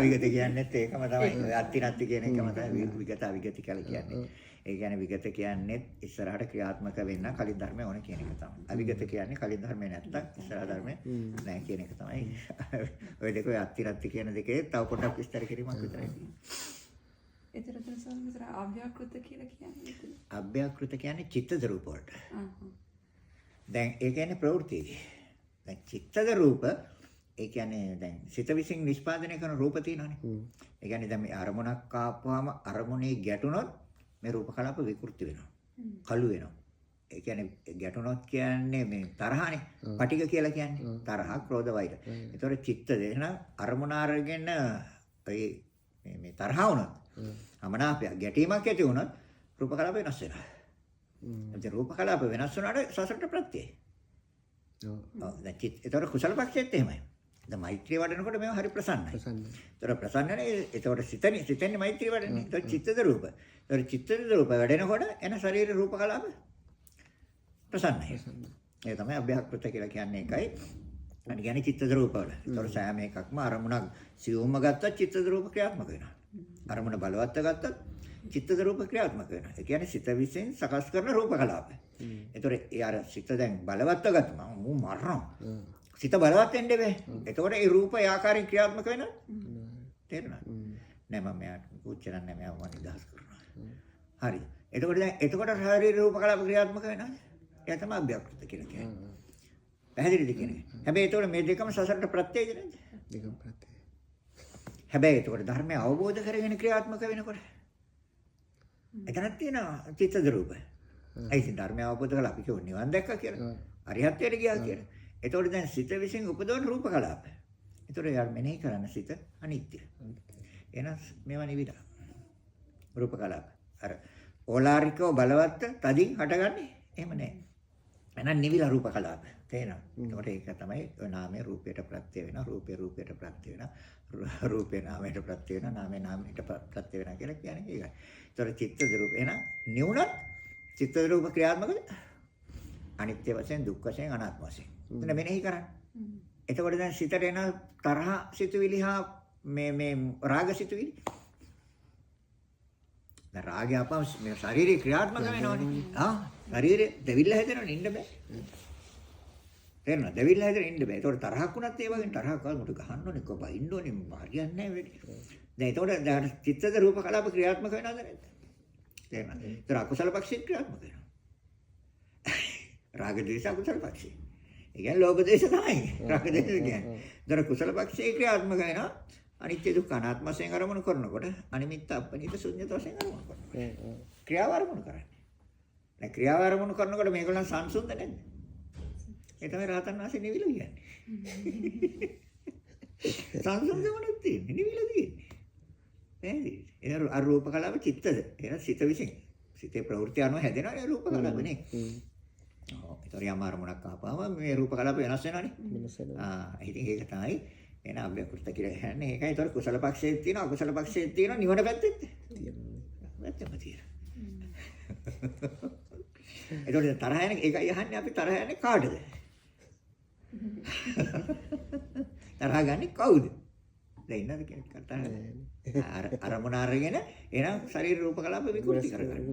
[SPEAKER 1] විගත කියන්නේත් ඒකම තමයි. අත්ති නැති කියන එකම තමයි විගත කියලා කියන්නේ. ඒ කියන්නේ විගත කියන්නේ ඉස්සරහට ක්‍රියාත්මක වෙන්න කලින් ධර්මය ඕන කියන එක තමයි. අවිගත කියන්නේ කලින් ධර්මය නැත්තම් ඉස්සරහ ධර්මය නැහැ කියන එක තමයි. ඔය දෙක ඔය අත්ති නැති කියන දෙකේ තව පොඩ්ඩක් විස්තර කිරීමක් විතරයි.
[SPEAKER 3] එතරම් සම්මතර අභ්‍යාකෘත කියලා කියන්නේ.
[SPEAKER 1] අභ්‍යාකෘත කියන්නේ චිත්තද රූප වලට. දැන් ඒ කියන්නේ ප්‍රවෘත්ති. දැන් චිත්තද රූප ඒ කියන්නේ දැන් සිත විසින් නිෂ්පාදනය කරන රූප තියෙනවානේ. ඒ කියන්නේ දැන් මේ අරමුණක් ආපුවාම අරමුණේ ගැටුණොත් මේ රූප කලාප විකෘති වෙනවා. කළු වෙනවා. ඒ කියන්නේ ගැටුණොත් කියන්නේ මේ තරහනේ. පටිඝ කියලා කියන්නේ. තරහ, ක්‍රෝධ, වෛර. ඒතකොට චිත්ත දෙන අරමුණ අරගෙන මේ තරහ වුණොත් අමනාපය ගැටීමක් ඇති වුණොත් රූප කලාප වෙනස් වෙනවා. ඒ රූප කලාප වෙනස් වුණාට සසරට ප්‍රත්‍යයයි. ඔව් දැන් ඒතකොට කුසල පක්ෂයේත් එහෙමයි. දැන් මෛත්‍රිය වඩනකොට මේව හරි ප්‍රසන්නයි. ඒතකොට ප්‍රසන්නනේ ඒතකොට සිතෙන්නේ මෛත්‍රිය වඩන්නේ. ඒතකොට චිත්තද රූප. ඒතකොට චිත්තද රූප වැඩෙනකොට එන ශරීර රූප කලාප ප්‍රසන්නයි. ඒ තමයි අභ්‍යාකෘත කියලා කියන්නේ ඒකයි. අනිත් කියන්නේ චිත්තද රූප වල. ඒතකොට සෑම එකක්ම අරමුණක් සියුම්ම ගත්තත් චිත්තද රූප ක්‍රියාත්මක වෙනවා. අරමුණ බලවත් ගත්තත් චිත්තද රූප ක්‍රියාත්මක වෙනවා. ඒ කියන්නේ සිත විසින් සකස් කරන රූප කලාප. ඒතකොට ඒ අර සිත දැන් බලවත් ගත්තම මු මරනවා. සිත බලවත් වෙන්න බෑ. එතකොට ඒ රූප ඒ ආකාරයෙන් ක්‍රියාත්මක වෙනවා. තේරුණාද? නෑ මම මෙයාට උච්චරන්න නෑ මෙයාව මම නිදහස් කරනවා. හරි. එතකොට ශාරීරික රූප කලාප ක්‍රියාත්මක වෙනවා. ඒ තමයි අභ්‍යාකෘත කියලා කියන්නේ. පැහැදිලිද කියන්නේ? හැබැයි එතකොට මේ දෙකම සසරට ප්‍රත්‍යයද නේද?
[SPEAKER 4] දෙකම ප්‍රත්‍යය.
[SPEAKER 1] හැබැයි එතකොට ධර්මය අවබෝධ කරගෙන ක්‍රියාත්මක වෙනකොට එතනක් තියෙනවා චිත්තද රූප. ඒ ඉතින් ධර්මය අවබෝධ කරලා අපි කියන්නේ නිවන් දැක්කා කියලා. අරිහත්ත්වයට ගියා කියලා. එතකොට දැන් සිත විසින් උපදවන රූප කලාප. එතකොට යාර මෙනෙහි කරන්න සිත අනිත්‍ය. එහෙනම් මේවා නිවිලා. රූප කලාප. අර ඕලාරිකව බලවත් තදින් හටගන්නේ එහෙම නැහැ. එහෙනම් නිවිලා රූප කලාප. තේරෙනවද? එතකොට ඒක තමයි ඔය නාමයේ රූපයට ප්‍රත්‍ය වෙනවා. රූපේ රූපයට ප්‍රත්‍ය වෙනවා. රූපේ නාමයට ප්‍රත්‍ය වෙනවා. නාමේ නාමයට ප්‍රත්‍ය වෙනවා කියලා කියන්නේ ඒකයි. එතකොට චිත්තද රූප. එහෙනම් නිවුණත් චිත්තද රූප ක්‍රියාත්මකද? අනිත්‍ය වශයෙන්, දුක් වශයෙන්, අනාත්ම වශයෙන්. මෙන්න මෙනෙහි කරන්න. එතකොට දැන් සිතට එන තරහ සිතුවිලි හා මේ රාග සිතුවිලි. දැන් රාගය අපම මේ ශාරීරික ක්‍රියාත්මක වෙනවනේ. ශරීරේ දෙවිල්ල හැදෙනවනේ ඉන්න බෑ. තේරෙනවද? දෙවිල්ල හැදෙන ඉන්න බෑ. ඒතකොට තරහක් වුණත් ඒ වගේ තරහක් වලට ගහන්න ඕනේ, කොබයින්න ඕනේ, හරියන්නේ නැහැ වෙන්නේ. දැන් ඒතකොට දැන් චිත්තද රූප කලාප ක්‍රියාත්මක වෙනවද නැද්ද? තේරෙනවද? ඒතර අකුසල පක්ෂේ ක්‍රියාත්මක වෙනවා. රාග දේශ අකුසල පක්ෂේ. ඒ කියන්නේ ලෝභ දේශ තමයි. රාග දේශ කියන්නේ. ඒතර කුසල පක්ෂේ ක්‍රියාත්මක වෙනවා. අනිත්‍ය දුක්ඛ අනාත්ම වශයෙන් අරමුණු කරනකොට අනිමිත්ත අපනිත ශුන්‍යත වශයෙන් අරමුණු කරනවා. ක්‍රියාව අරමුණු කරන්නේ. දැන් ක්‍රියාව අරමුණු කරනකොට මේගොල්ලන් සංසුන්ද නැද්ද? ඒ තමයි රහතන් වහන්සේ නිවිල කියන්නේ. සංසුන්ද මොනවද තියෙන්නේ? නිවිල තියෙන්නේ. නේද? ඒ අරූප කලාව චිත්තද? එහෙනම් සිත විසින්. සිතේ ප්‍රවෘත්ති අනුව හැදෙනවා ඒ රූප කලාවනේ. ඒතර යම් අරමුණක් ආපුවම මේ රූප කලාප වෙනස් වෙනවනේ. වෙනස් වෙනවා. ඉතින් ඒක තමයි එන අභ්‍යකෘත කියලා කියන්නේ. ඒකයි ඒතර කුසල පක්ෂයේ තියෙනවා, අකුසල පක්ෂයේ තියෙනවා, නිවන පැත්තෙත් තියෙනවා. නැත්නම් තියෙනවා. ඒතකොට තරහ යන්නේ ඒකයි අහන්නේ අපි තරහ යන්නේ කාටද? තරහ ගන්නේ කවුද? දැන් ඉන්නද කෙනෙක් තරහ අරමුණ අරගෙන එන ශරීර රූප කලාප විකෘති කරගන්න.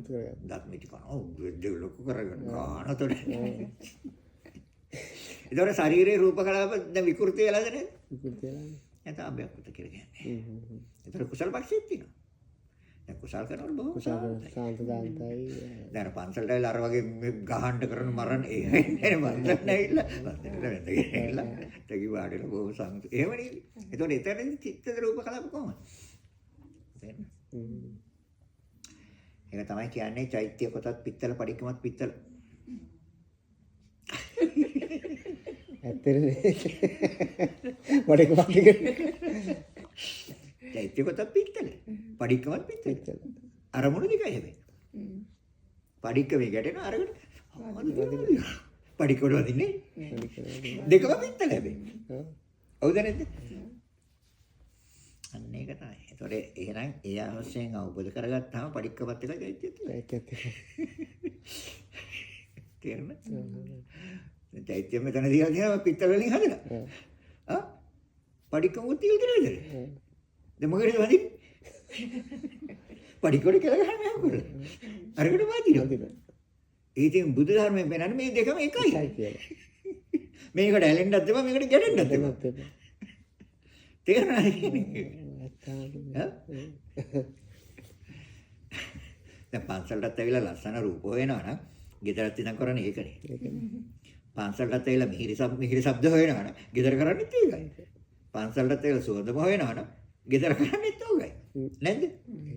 [SPEAKER 1] දත් මිටි කන. ඔව් දෙව ලොකු කරගෙන කානතොට. ඒතකොට ශරීරේ රූප කලාප දැන් විකෘති වෙලාද නේද? විකෘති වෙලා. එතන අභ්‍යකෘත කියලා කියන්නේ. ඒතකොට කුසල පක්ෂෙත් තියෙනවා. දැන් කුසල් කරනකොට බොහොම කුසල් සාන්ත දාන්තයි. දැන් පන්සලට ඇවිල්ලා අර වගේ ගහන්න කරන මරණ ඒ නේ මන්දට නැවිලා. පන්සලට වෙන්න ගිහිල්ලා. තකි වාඩිලා බොහොම සාන්ත. එහෙම නෙවෙයි. ඒතකොට එතනදී චිත්තද රූප කලාප කොහොමද? දැන් ඒක තමයි කියන්නේ චෛත්‍ය කොටත් පිත්තල පඩිකමත් පිත්තල.
[SPEAKER 4] ඇත්තටම වඩේක
[SPEAKER 1] චෛත්‍ය කොටත් පිත්තල. පඩිකමත් පිත්තල. අරමුණු දෙකයි හැබැයි. පඩික මේ ගැටෙන අරගෙන පඩික වල වදින්නේ. දෙකම පිත්තල හැබැයි. හවුද නැද්ද? අන්න ඒක තමයි. ඒතකොට එහෙනම් ඒ අවශ්‍යයෙන් අවබෝධ කරගත්තාම පරික්කපත් එකයි චෛත්‍යය තියෙන්නේ. තේරුණාද? චෛත්‍යය මෙතන තියලා තියෙනවා පිත්තල වලින් හදලා. පරික්කමුත් තියලා තියෙනවා. දැන් මොකද වදින්නේ? පරික්කෝඩ කියලා ගහන්නේ මොකද? අරකට වාදිනවා. ඉතින් බුදු ධර්මයෙන් පෙන්නන්නේ මේ දෙකම එකයි. මේකට ඇලෙන්නත් එපා මේකට ගැටෙන්නත් එපා. තේරුණාද කියන්නේ? දැන් පන්සලටත් ඇවිල්ලා ලස්සන රූප හොයනවා නම් ගෙදරත් ඉඳන් කරන්නේ ඒකනේ. පන්සලටත් ඇවිල්ලා මිහිරි ශබ්ද හොයනවා නම් ගෙදර කරන්නේත් ඒකයි. පන්සලටත් ඇවිල්ලා සුවඳම හොයනවා නම් ගෙදර කරන්නේත් ඕකයි. නැද්ද? ඒක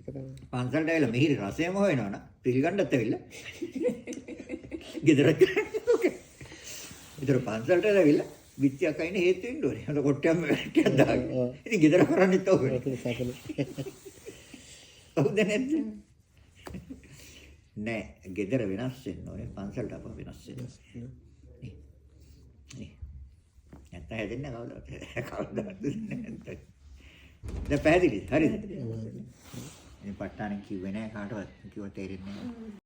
[SPEAKER 1] තමයි. පන්සලට ඇවිල්ලා මිහිරි රසයම හොයනවා නම් පිළිගන්නත් ඇවිල්ලා ගෙදර කරන්නේ ඕකයි. ඒතර පන්සලට ඇවිල්ලා විත්‍යක් අයින හේතු වෙන්න ඕනේ. අර කොට්ටියම් ටිකක් දාගෙන. ඉතින් ගෙදර කරන්නේත් ඕකයි. ඔව්ද නැද්ද? නෑ ගෙදර වෙනස් වෙන්න ඕනේ පන්සලට අප වෙනස් වෙන්න ඕනේ. නැත්නම් හැදෙන්නේ කවදාවත් නැත්නම්. දැන් පැහැදිලිද? හරිද? මේ ප ဋ ාණන් කිව්වේ නෑ කාටවත් කිව්ව තේරෙන්නේ නෑ.